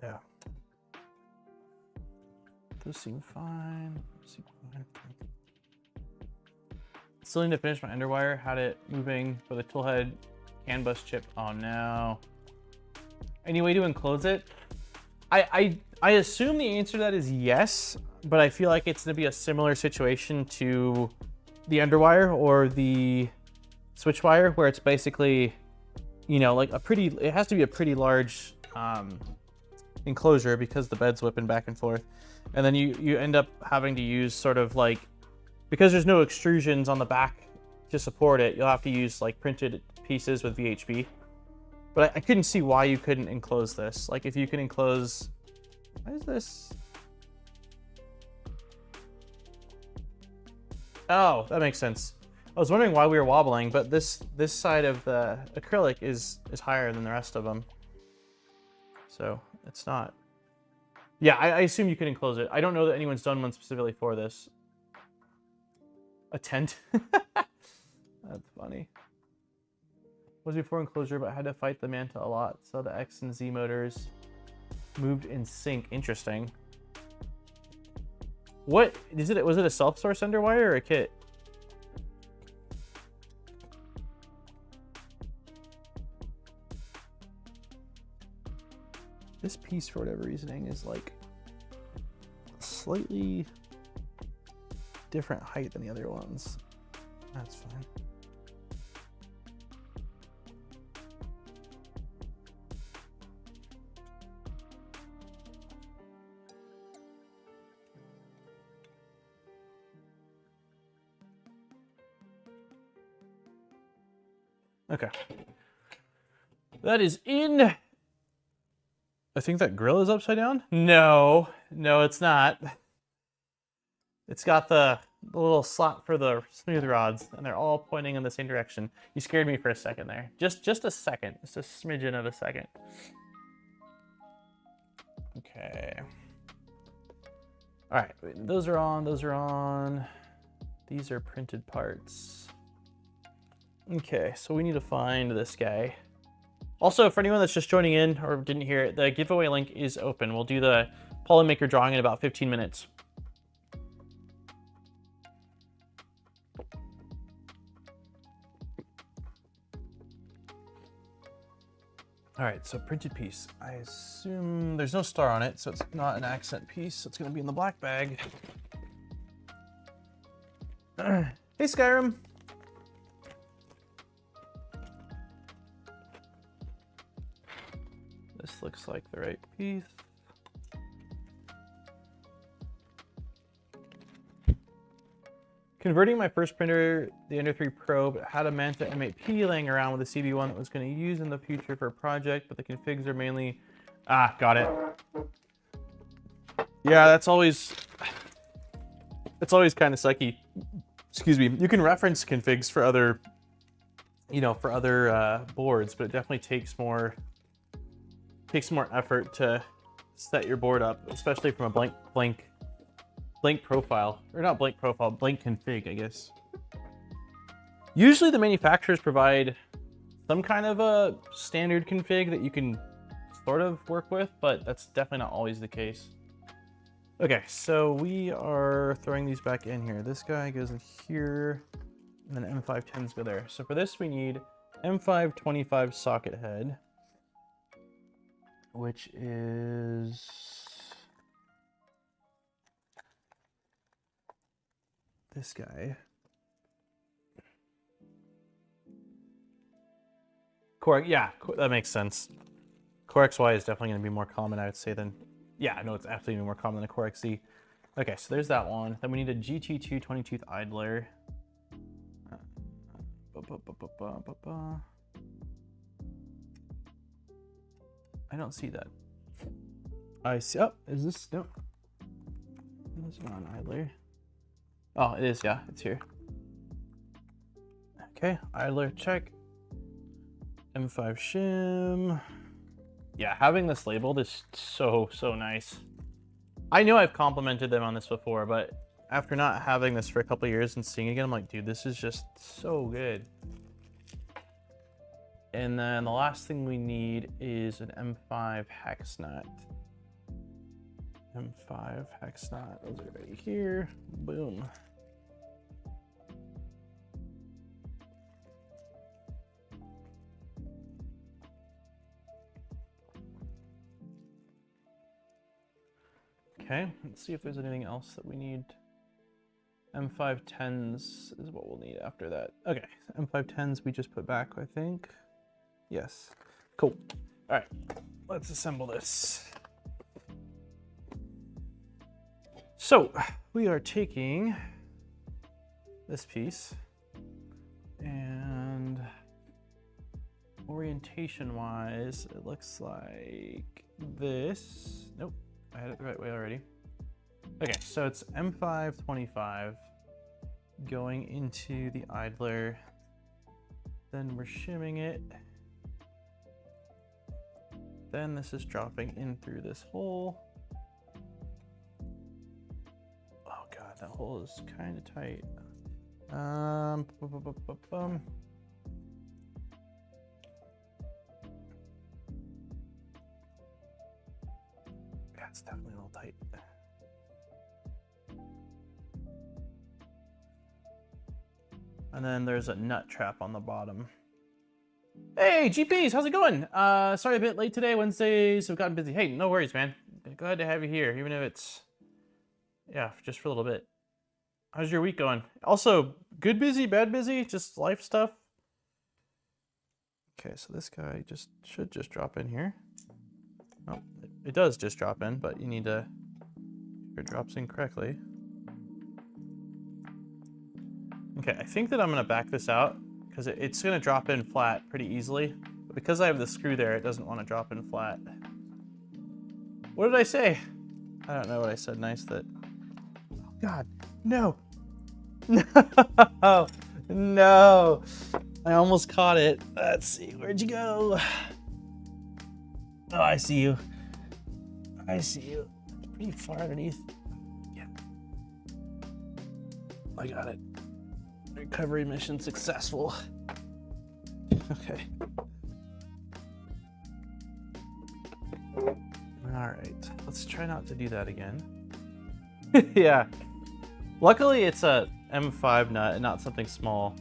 Yeah. Those seem fine. Still need to finish my underwire. Had it moving for the Toolhead CAN bus chip. Oh no. Any way to enclose it? I assume the answer to that is yes, but I feel like it's gonna be a similar situation to the underwire or the switch wire, where it's basically, you know, like it has to be a pretty large enclosure because the bed's whipping back and forth. And then you end up having to use sort of like, because there's no extrusions on the back to support it, you'll have to use like printed pieces with VHB. But I couldn't see why you couldn't enclose this. Like if you can enclose, why is this? Oh, that makes sense. I was wondering why we were wobbling, but this side of the acrylic is higher than the rest of them. So it's not. Yeah, I assume you can enclose it. I don't know that anyone's done one specifically for this. A tent? That's funny. Was before enclosure, but had to fight the Manta a lot. So the X and Z motors moved in sync. Interesting. What is it? Was it a self-source underwire or a kit? This piece, for whatever reasoning, is like slightly different height than the other ones. That's fine. Okay. That is in. I think that grill is upside down? No, no, it's not. It's got the little slot for the smooth rods, and they're all pointing in the same direction. You scared me for a second there. Just a second. Just a smidgen of a second. Okay. All right, those are on, those are on. These are printed parts. Okay, so we need to find this guy. Also, for anyone that's just joining in or didn't hear it, the giveaway link is open. We'll do the Polymaker drawing in about 15 minutes. All right, so printed piece. I assume there's no star on it, so it's not an accent piece. So it's gonna be in the black bag. Hey, Skyrim. This looks like the right piece. Converting my first printer, the Ender 3 Pro, but had a Manta M8P laying around with a CB1 that was going to use in the future for a project, but the configs are mainly... Ah, got it. Yeah, that's always... It's always kind of sucky. Excuse me. You can reference configs for other, you know, for other boards, but it definitely takes more effort to set your board up, especially from a blank profile, or not blank profile, blank config, I guess. Usually the manufacturers provide some kind of a standard config that you can sort of work with, but that's definitely not always the case. Okay, so we are throwing these back in here. This guy goes in here, and then M510s go there. So for this we need M525 socket head, which is... this guy. Core, yeah, that makes sense. CoreXY is definitely going to be more common, I would say, than... Yeah, no, it's absolutely more common than a CoreXZ. Okay, so there's that one. Then we need a GT2 20-tooth idler. I don't see that. I see... Oh, is this... No. This is not an idler. Oh, it is, yeah, it's here. Okay, idler check. M5 shim. Yeah, having this labeled is so nice. I know I've complimented them on this before, but after not having this for a couple of years and seeing it again, I'm like, dude, this is just so good. And then the last thing we need is an M5 hex nut. M5 hex nut, those are right here. Boom. Okay, let's see if there's anything else that we need. M510s is what we'll need after that. Okay, M510s we just put back, I think. Yes, cool. All right, let's assemble this. So we are taking this piece and orientation wise, it looks like this. Nope, I had it the right way already. Okay, so it's M525 going into the idler. Then we're shimming it. Then this is dropping in through this hole. Oh God, that hole is kind of tight. Yeah, it's definitely a little tight. And then there's a nut trap on the bottom. Hey, GPs, how's it going? Sorry a bit late today. Wednesdays have gotten busy. Hey, no worries, man. Glad to have you here, even if it's, yeah, just for a little bit. How's your week going? Also, good busy, bad busy, just life stuff. Okay, so this guy should just drop in here. Oh, it does just drop in, but you need to, it drops in correctly. Okay, I think that I'm gonna back this out because it's gonna drop in flat pretty easily. But because I have the screw there, it doesn't want to drop in flat. What did I say? I don't know what I said. Nice that. Oh God, no, no, no! I almost caught it. Let's see, where'd you go? Oh, I see you. I see you. It's pretty far underneath. Yeah, I got it. Recovery mission successful. Okay. All right, let's try not to do that again. Yeah. Luckily, it's a M5 nut and not something small.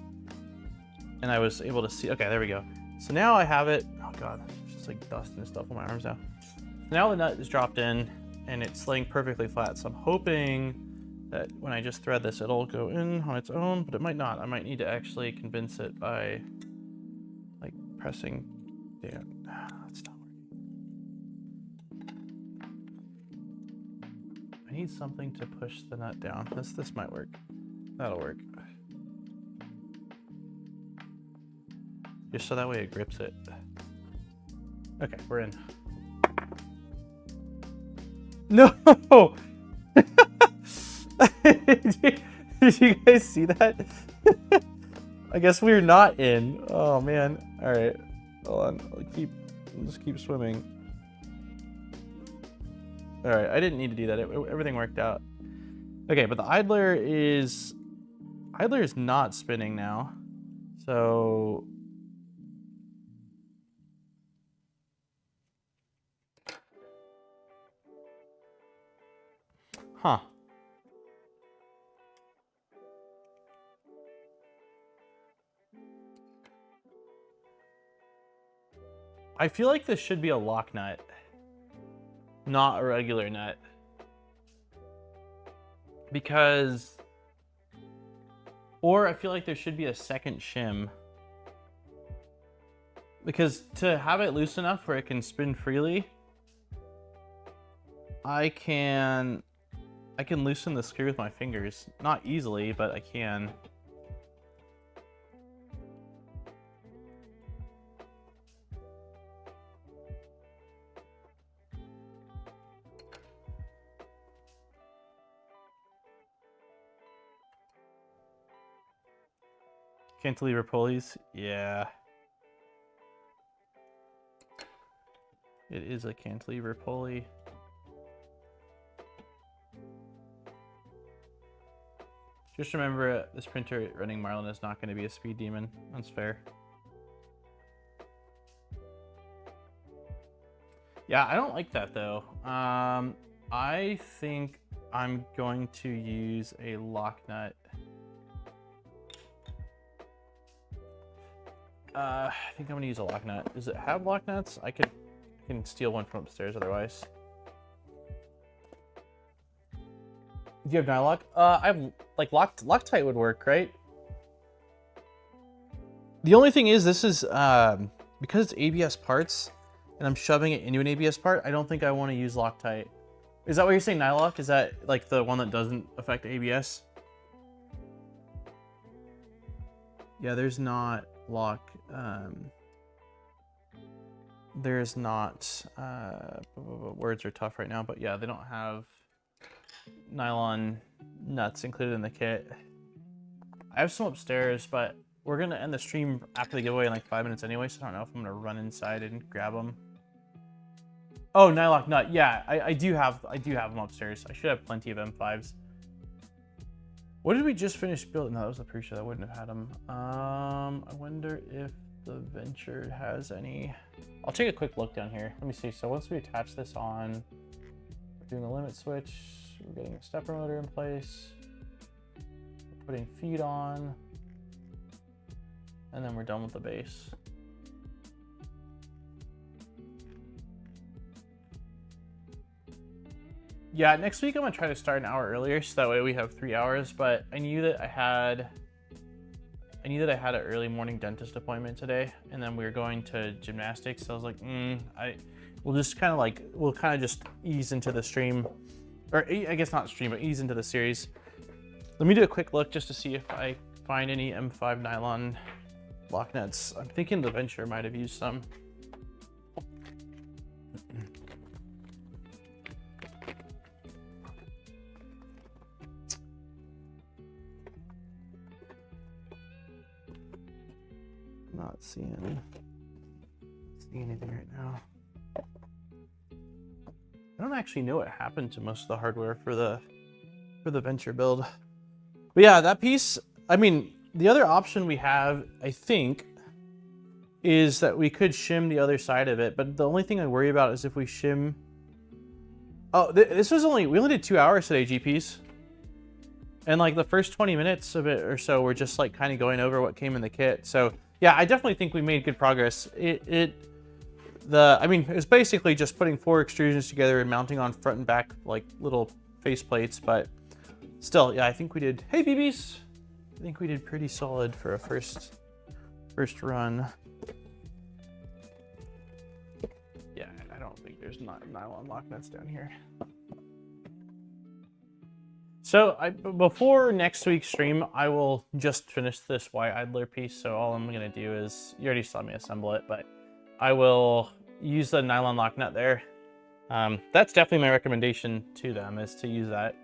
And I was able to see, okay, there we go. So now I have it, oh God, there's just like dust and stuff on my arms now. Now the nut is dropped in and it's laying perfectly flat. So I'm hoping that when I just thread this, it'll go in on its own, but it might not. I might need to actually convince it by like pressing down. That's not working. I need something to push the nut down. This might work. That'll work. Just so that way it grips it. Okay, we're in. No! Did you guys see that? I guess we're not in. Oh man. All right. Hold on. I'll just keep swimming. All right. I didn't need to do that. Everything worked out. Okay, but the idler is not spinning now. So huh. I feel like this should be a lock nut, not a regular nut. Because, or I feel like there should be a second shim. Because to have it loose enough where it can spin freely, I can loosen the screw with my fingers. Not easily, but I can. Cantilever pulleys, yeah. It is a cantilever pulley. Just remember, this printer running Marlin is not going to be a speed demon. That's fair. Yeah, I don't like that though. I think I'm going to use a lock nut. I think I'm gonna use a lock nut. Does it have lock nuts? I can steal one from upstairs otherwise. Do you have nylock? I've like Loctite would work, right? The only thing is this is because it's ABS parts and I'm shoving it into an ABS part, I don't think I want to use Loctite. Is that what you're saying, nylock? Is that like the one that doesn't affect ABS? Yeah, there's not lock. There's not words are tough right now, but yeah, they don't have nylon nuts included in the kit. I have some upstairs, but we're gonna end the stream after the giveaway in like 5 minutes anyway, so I don't know if I'm gonna run inside and grab them. Oh, nylock nut. Yeah, I do have them upstairs. I should have plenty of M5s. What did we just finish building? No, that was the pre-show. I wouldn't have had them. I wonder if the Venture has any. I'll take a quick look down here. Let me see. So once we attach this on, we're doing a limit switch. We're getting a stepper motor in place. We're putting feed on. and then we're done with the base. Yeah, next week I'm gonna try to start an hour earlier, so that way we have 3 hours. But I knew that I had an early morning dentist appointment today, and then we were going to gymnastics. So I was like, we'll kind of just ease into the stream, or I guess not stream, but ease into the series. Let me do a quick look just to see if I find any M5 nylon lock nuts. I'm thinking the Venture might have used some. Not seeing anything right now. I don't actually know what happened to most of the hardware for the Venture build. But yeah, that piece, I mean, the other option we have, I think, is that we could shim the other side of it, but the only thing I worry about is if we shim... Oh, this was we only did 2 hours today, GPs. And like the first 20 minutes of it or so, we're just like kind of going over what came in the kit. So yeah, I definitely think we made good progress. I mean, it was basically just putting 4 extrusions together and mounting on front and back like little face plates, but still, yeah, I think we did. Hey, BBs! I think we did pretty solid for a first run. Yeah, I don't think there's nylon lock nuts down here. So before next week's stream, I will just finish this Y idler piece. So all I'm gonna do is, you already saw me assemble it, but I will use the nylon lock nut there. That's definitely my recommendation to them, is to use that.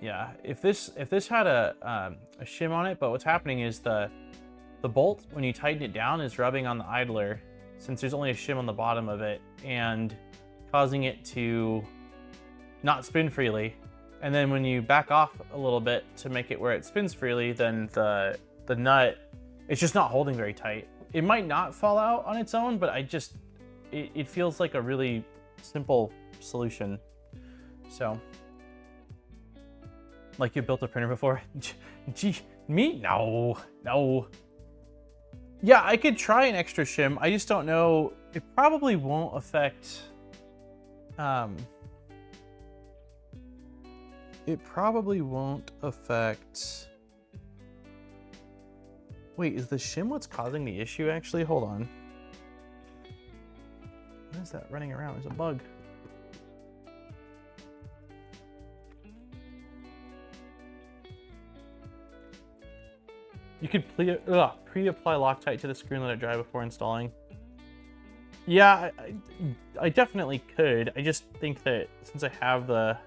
Yeah, if this had a shim on it, but what's happening is the bolt, when you tighten it down, is rubbing on the idler, since there's only a shim on the bottom of it, and causing it to not spin freely. And then when you back off a little bit to make it where it spins freely, then the nut, it's just not holding very tight. It might not fall out on its own, but it feels like a really simple solution. So, like you built a printer before? Gee, me? No. Yeah, I could try an extra shim. I just don't know. It probably won't affect, Wait, is the shim what's causing the issue actually? Hold on. What is that running around? There's a bug. You could pre-apply Loctite to the screw and let it dry before installing. Yeah, I definitely could. I just think that since I have the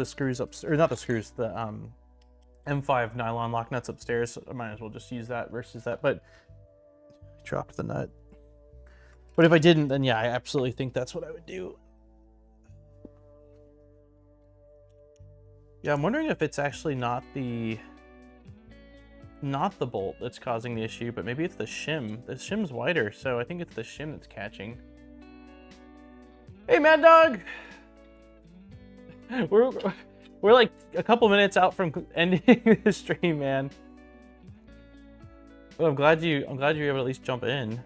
screws upstairs, or not the screws, the M5 nylon lock nuts upstairs, I might as well just use that versus that. But I dropped the nut. But if I didn't, then yeah, I absolutely think that's what I would do. Yeah, I'm wondering if it's actually not the bolt that's causing the issue, but maybe it's the shim. The shim's wider, so I think it's the shim that's catching. Hey, Mad Dog! We're like a couple minutes out from ending the stream, man. But I'm glad you were able to at least jump in.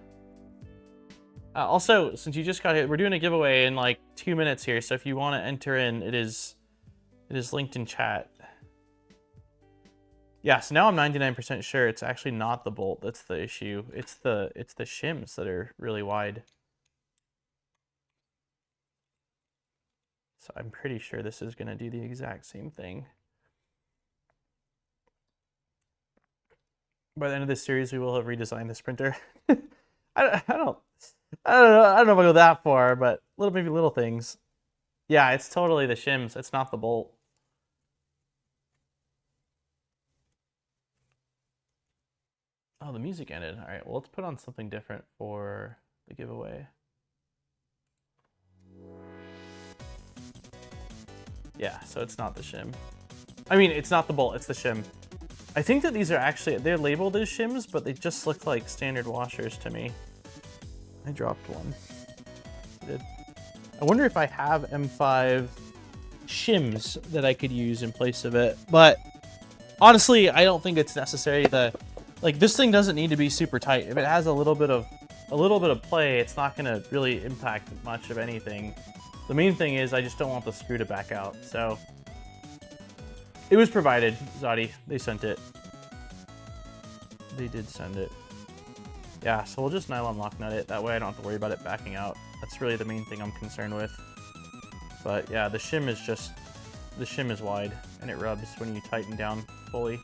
Also, since you just got hit, we're doing a giveaway in like 2 minutes here, so if you want to enter in, it is linked in chat. Yeah, so now I'm 99% sure it's actually not the bolt that's the issue. It's the shims that are really wide. So I'm pretty sure this is going to do the exact same thing. By the end of this series, we will have redesigned this printer. I don't know if I go that far, but maybe little things. Yeah, it's totally the shims. It's not the bolt. Oh, the music ended. All right, well, let's put on something different for the giveaway. Yeah, so it's not the shim. I mean, it's not the bolt, it's the shim. I think that these are actually, they're labeled as shims, but they just look like standard washers to me. I dropped one. I wonder if I have M5 shims that I could use in place of it, but Honestly, I don't think it's necessary. Like this thing doesn't need to be super tight. If it has a little bit of play, it's not gonna really impact much of anything. The main thing is I just don't want the screw to back out. So it was provided, Zadi. They sent it. They did send it. Yeah, so we'll just nylon lock nut it. That way I don't have to worry about it backing out. That's really the main thing I'm concerned with. But yeah, the shim is wide and it rubs when you tighten down fully.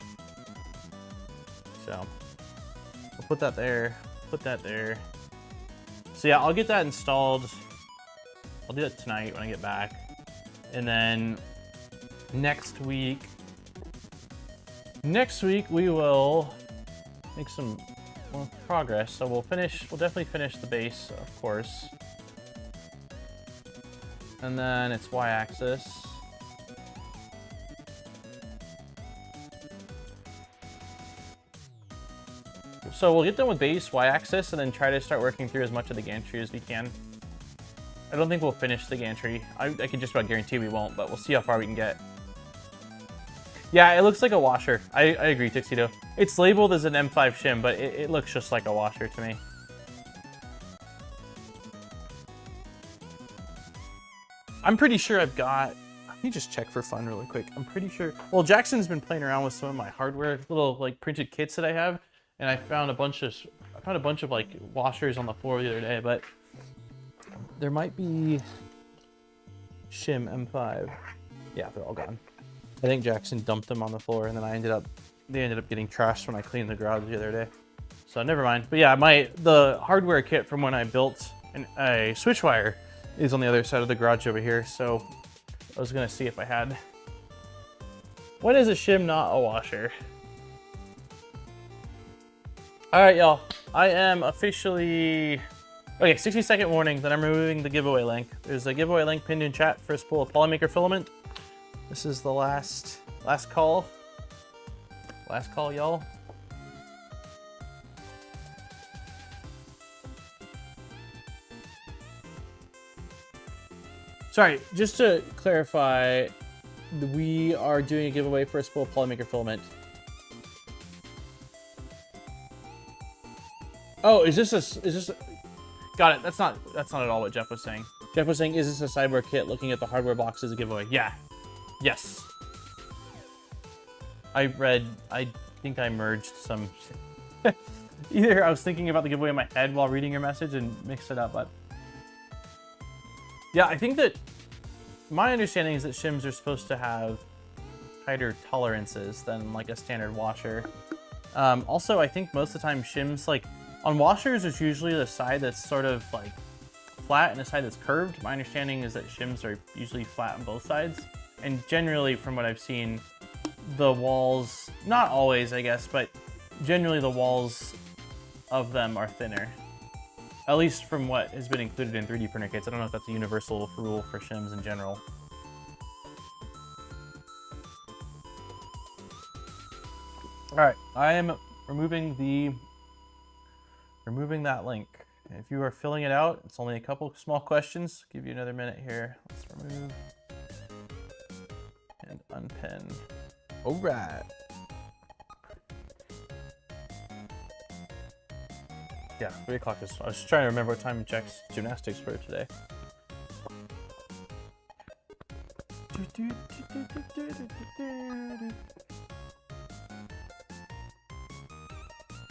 So we'll put that there, put that there. So yeah, I'll get that installed. I'll do that tonight when I get back. And then next week we will make some progress. So we'll definitely finish the base, of course. And then it's Y-axis. So we'll get done with base, Y-axis, and then try to start working through as much of the gantry as we can. I don't think we'll finish the gantry. I can just about guarantee we won't, but we'll see how far we can get. Yeah, it looks like a washer. I agree, Tuxedo. It's labeled as an M5 shim, but it looks just like a washer to me. I'm pretty sure I've got... Let me just check for fun really quick. I'm pretty sure... Well, Jackson's been playing around with some of my hardware, little like printed kits that I have, and I found a bunch of like washers on the floor the other day, but there might be shim M5. Yeah, they're all gone. I think Jackson dumped them on the floor, and then they ended up getting trashed when I cleaned the garage the other day. So never mind. But yeah, the hardware kit from when I built a switch wire is on the other side of the garage over here. So I was gonna see if I had. When is a shim not a washer? All right, y'all. I am officially... Okay, 60-second warning that I'm removing the giveaway link. There's a giveaway link pinned in chat for a spool of Polymaker filament. This is the last call. Last call, y'all. Sorry, just to clarify, we are doing a giveaway for a spool of Polymaker filament. Oh, is this a... Got it. That's not at all what Jeff was saying. Jeff was saying, is this a Siboor kit? Looking at the hardware box as a giveaway. Yeah. Yes. I think I merged some... Either I was thinking about the giveaway in my head while reading your message and mixed it up, but... Yeah, I think that... My understanding is that shims are supposed to have tighter tolerances than like a standard washer. Also, I think most of the time shims, like... On washers, there's usually the side that's sort of like flat and the side that's curved. My understanding is that shims are usually flat on both sides. And generally, from what I've seen, the walls, not always, I guess, but generally the walls of them are thinner. At least from what has been included in 3D printer kits. I don't know if that's a universal rule for shims in general. All right, I am removing that link. If you are filling it out, it's only a couple small questions. Give you another minute here. Let's remove and unpin. All right. Yeah, 3 o'clock is... I was trying to remember what time Jack's gymnastics were today.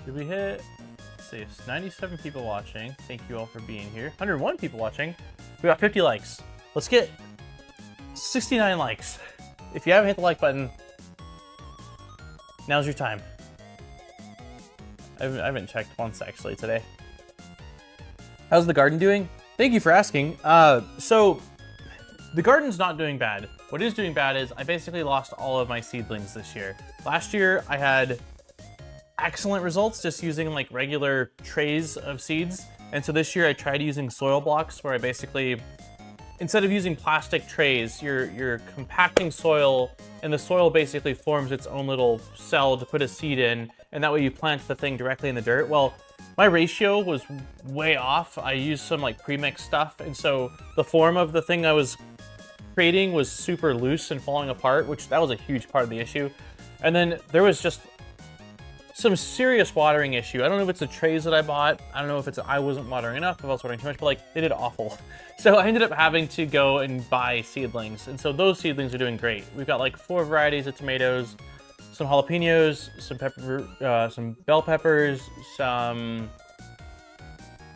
Did we hit... Let's see, it's 97 people watching. Thank you all for being here. 101 people watching. We got 50 likes. Let's get 69 likes. If you haven't hit the like button, now's your time. I haven't checked once actually today. How's the garden doing? Thank you for asking. So the garden's not doing bad. What is doing bad is I basically lost all of my seedlings this year. Last year I had excellent results just using like regular trays of seeds. And so this year I tried using soil blocks where I basically, instead of using plastic trays, you're compacting soil and the soil basically forms its own little cell to put a seed in. And that way you plant the thing directly in the dirt. Well, my ratio was way off. I used some like pre-mixed stuff. And so the form of the thing I was creating was super loose and falling apart, which that was a huge part of the issue. And then there was just some serious watering issue. I don't know if it's the trays that I bought. I don't know if it's I wasn't watering enough, if I was watering too much, but like they did awful. So I ended up having to go and buy seedlings. And so those seedlings are doing great. We've got like 4 varieties of tomatoes, some jalapenos, some pepper, some bell peppers, some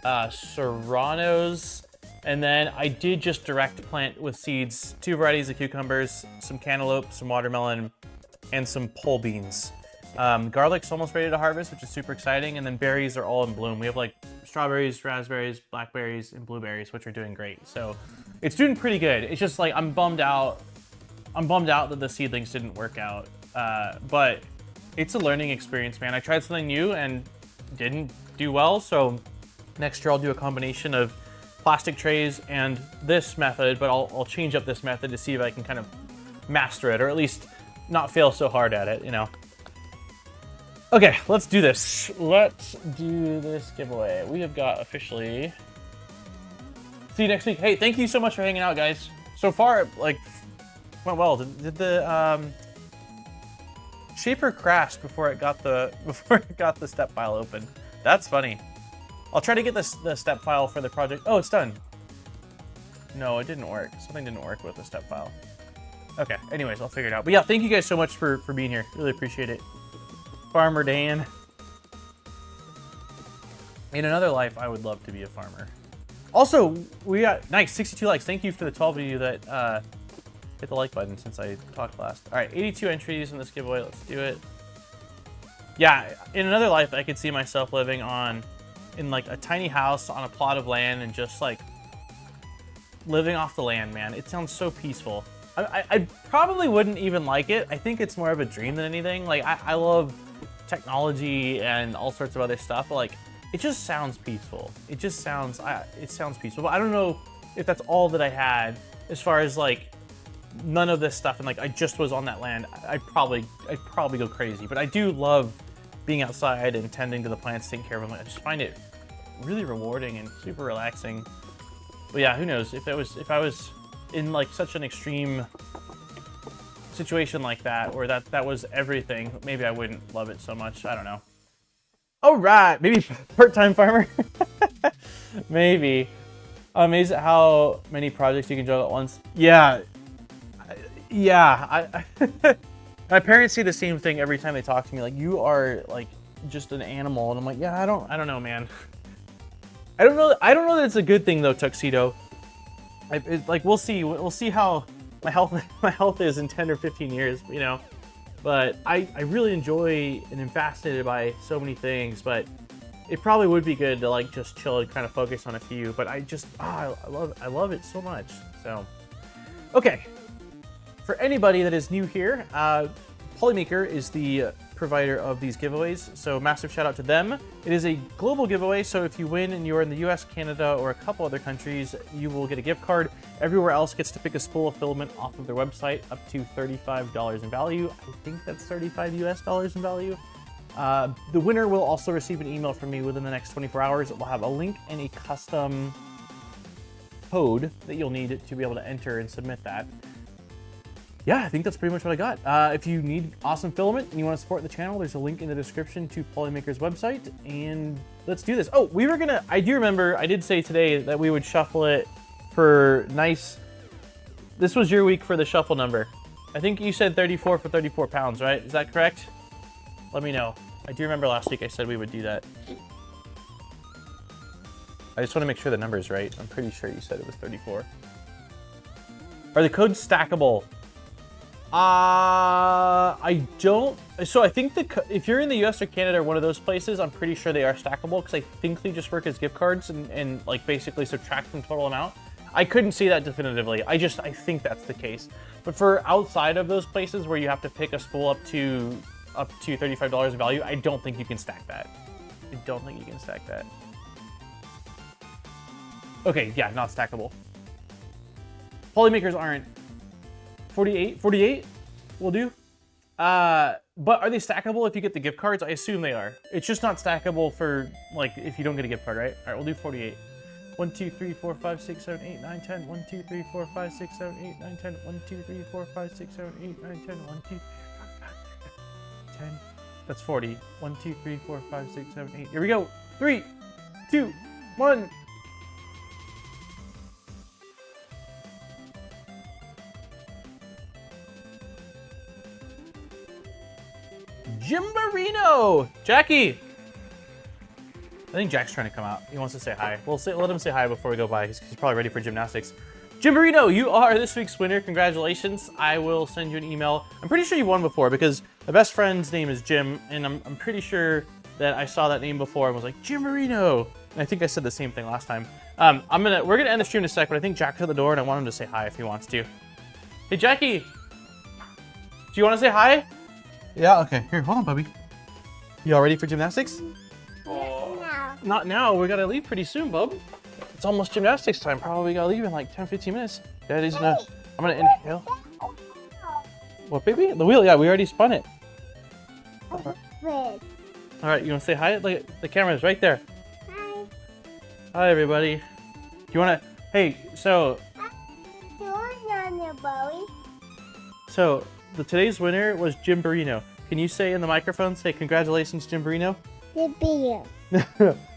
serranos, and then I did just direct plant with seeds 2 varieties of cucumbers, some cantaloupe, some watermelon, and some pole beans. Garlic's almost ready to harvest, which is super exciting, and then berries are all in bloom. We have like strawberries, raspberries, blackberries, and blueberries, which are doing great. So it's doing pretty good. It's just like I'm bummed out that the seedlings didn't work out, but it's a learning experience, man. I tried something new and didn't do well, so next year I'll do a combination of plastic trays and this method, but I'll change up this method to see if I can kind of master it, or at least not fail so hard at it, you know. Okay, let's do this. Let's do this giveaway. We have got officially... See you next week. Hey, thank you so much for hanging out, guys. So far, like, went well. Did the shaper crashed before it got the step file open? That's funny. I'll try to get the step file for the project. Oh, it's done. No, it didn't work. Something didn't work with the step file. Okay, anyways, I'll figure it out. But yeah, thank you guys so much for being here. Really appreciate it. Farmer Dan. In another life, I would love to be a farmer. Also, we got nice 62 likes. Thank you for the 12 of you that hit the like button since I talked last. All right, 82 entries in this giveaway. Let's do it. Yeah, in another life, I could see myself living in like a tiny house on a plot of land and just like living off the land, man. It sounds so peaceful. I probably wouldn't even like it. I think it's more of a dream than anything. Like I love technology and all sorts of other stuff, but like it just sounds peaceful. It sounds peaceful. But I don't know if that's all that I had as far as like none of this stuff and like I just was on that land. I'd probably go crazy. But I do love being outside and tending to the plants, taking care of them. I just find it really rewarding and super relaxing. But yeah, who knows if I was in like such an extreme situation like that, or that was everything, maybe I wouldn't love it so much. I don't know. All right, maybe part-time farmer. Maybe. I'm amazed at how many projects you can juggle at once. Yeah. My parents say the same thing every time they talk to me. Like, you are like just an animal, and I'm like, yeah, I don't know, man. I don't know that it's a good thing though, Tuxedo. Like we'll see how my health is in 10 or 15 years, you know. But I really enjoy and am fascinated by so many things. But it probably would be good to like just chill and kind of focus on a few. But I just I love it so much. So okay, for anybody that is new here, Polymaker is the provider of these giveaways, so massive shout out to them. It is a global giveaway, so if you win and you're in the US, Canada, or a couple other countries, you will get a gift card. Everywhere else gets to pick a spool of filament off of their website, up to $35 in value. I think that's $35 US in value. The winner will also receive an email from me within the next 24 hours. It will have a link and a custom code that you'll need to be able to enter and submit that. Yeah, I think that's pretty much what I got. If you need awesome filament and you want to support the channel, there's a link in the description to Polymaker's website, and let's do this. Oh, I do remember, I did say today that we would shuffle it for nice, this was your week for the shuffle number. I think you said 34 for 34 pounds, right? Is that correct? Let me know. I do remember last week I said we would do that. I just want to make sure the number's right. I'm pretty sure you said it was 34. Are the codes stackable? I don't. So I think if you're in the US or Canada or one of those places, I'm pretty sure they are stackable because I think they just work as gift cards and like basically subtract from total amount. I couldn't see that definitively. I think that's the case. But for outside of those places where you have to pick a spool up to $35 in value, I don't think you can stack that. I don't think you can stack that. Okay, yeah, not stackable. Polymakers aren't. 48 will do. But are they stackable if you get the gift cards? I assume they are. It's just not stackable for like if you don't get a gift card, right? All right, we'll do 48. 1, 2, 3, 4, 5, 6, 7, 8, 9, 10. 1, 2, 3, 4, 5, 6, 7, 8, 9, 10. 1, 2, 3, 4, 5, 6, 7, 8, 9, 10. 1, 2, 3, 4, 5, 6, 7. 10. That's 40. 1, 2, 3, 4, 5, 6, 7, 8. Here we go. 3, 2, 1. Gymborino! Jackie! I think Jack's trying to come out. He wants to say hi. We'll let him say hi before we go by. He's probably ready for gymnastics. Gymborino, you are this week's winner. Congratulations. I will send you an email. I'm pretty sure you won before because my best friend's name is Jim, and I'm pretty sure that I saw that name before and was like, Gymborino. And I think I said the same thing last time. We're gonna end the stream in a sec, but I think Jack's at the door and I want him to say hi if he wants to. Hey, Jackie. Do you want to say hi? Yeah, okay. Here, hold on, puppy. You all ready for gymnastics?
No.
Not now. We gotta leave pretty soon, bub. It's almost gymnastics time. Probably gotta leave in like 10, 15 minutes. Daddy's gonna... I'm gonna inhale. What, baby? The wheel, yeah, we already spun it. All right, you wanna say hi? Look at the camera's right there.
Hi.
Hi, everybody. Do you wanna... Hey, so... So, today's winner was Gymborino. Can you say in the microphone, say congratulations, Gymborino?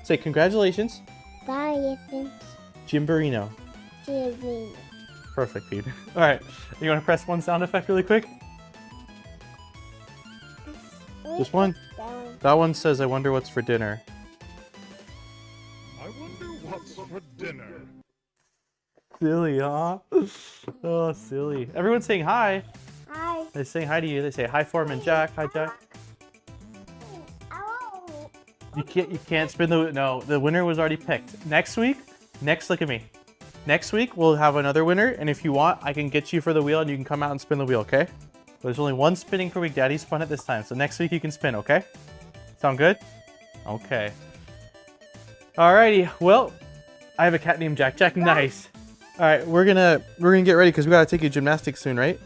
Say congratulations. Gymborino. Perfect, Pete. All right, you want to press one sound effect really quick? Just one? That one says, I wonder what's for dinner.
I wonder what's for dinner.
Silly, huh? Oh, silly. Everyone's saying hi.
Hi.
They're saying hi to you. They say hi, Foreman Jack. Hi, Jack. You can't spin the... No, the winner was already picked. Next week, look at me. Next week, we'll have another winner, and if you want, I can get you for the wheel, and you can come out and spin the wheel, okay? But there's only one spinning per week. Daddy spun it this time, so next week you can spin, okay? Sound good? Okay. Alrighty, well, I have a cat named Jack. Jack, nice. All right, we're gonna get ready because we gotta take you to gymnastics soon, right?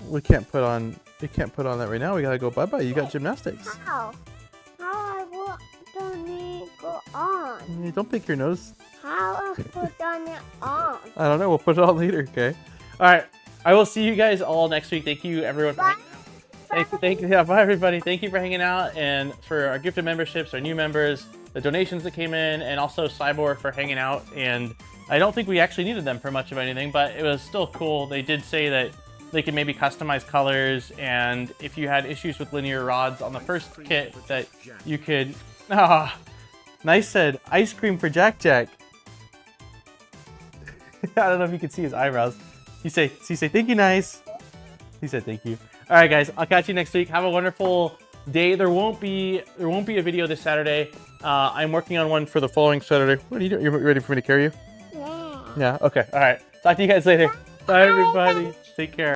We can't put on that right now. We gotta go bye-bye. You got gymnastics.
How don't need go on?
Don't pick your nose.
How I put on it on?
I don't know. We'll put it on later, okay? All right. I will see you guys all next week. Thank you, everyone. For thank you. Yeah, bye, everybody. Thank you for hanging out and for our gifted memberships, our new members, the donations that came in, and also Siboor for hanging out. And I don't think we actually needed them for much of anything, but it was still cool. They did say that they could maybe customize colors, and if you had issues with linear rods on the first kit, that you could... Ah, Nice said, ice cream for Jack Jack. I don't know if you can see his eyebrows. He say thank you, Nice. He said thank you. All right, guys, I'll catch you next week. Have a wonderful day. There won't be a video this Saturday. I'm working on one for the following Saturday. What are you doing? You ready for me to carry you?
Yeah.
Yeah. Okay. All right. Talk to you guys later. Bye, everybody. Take care.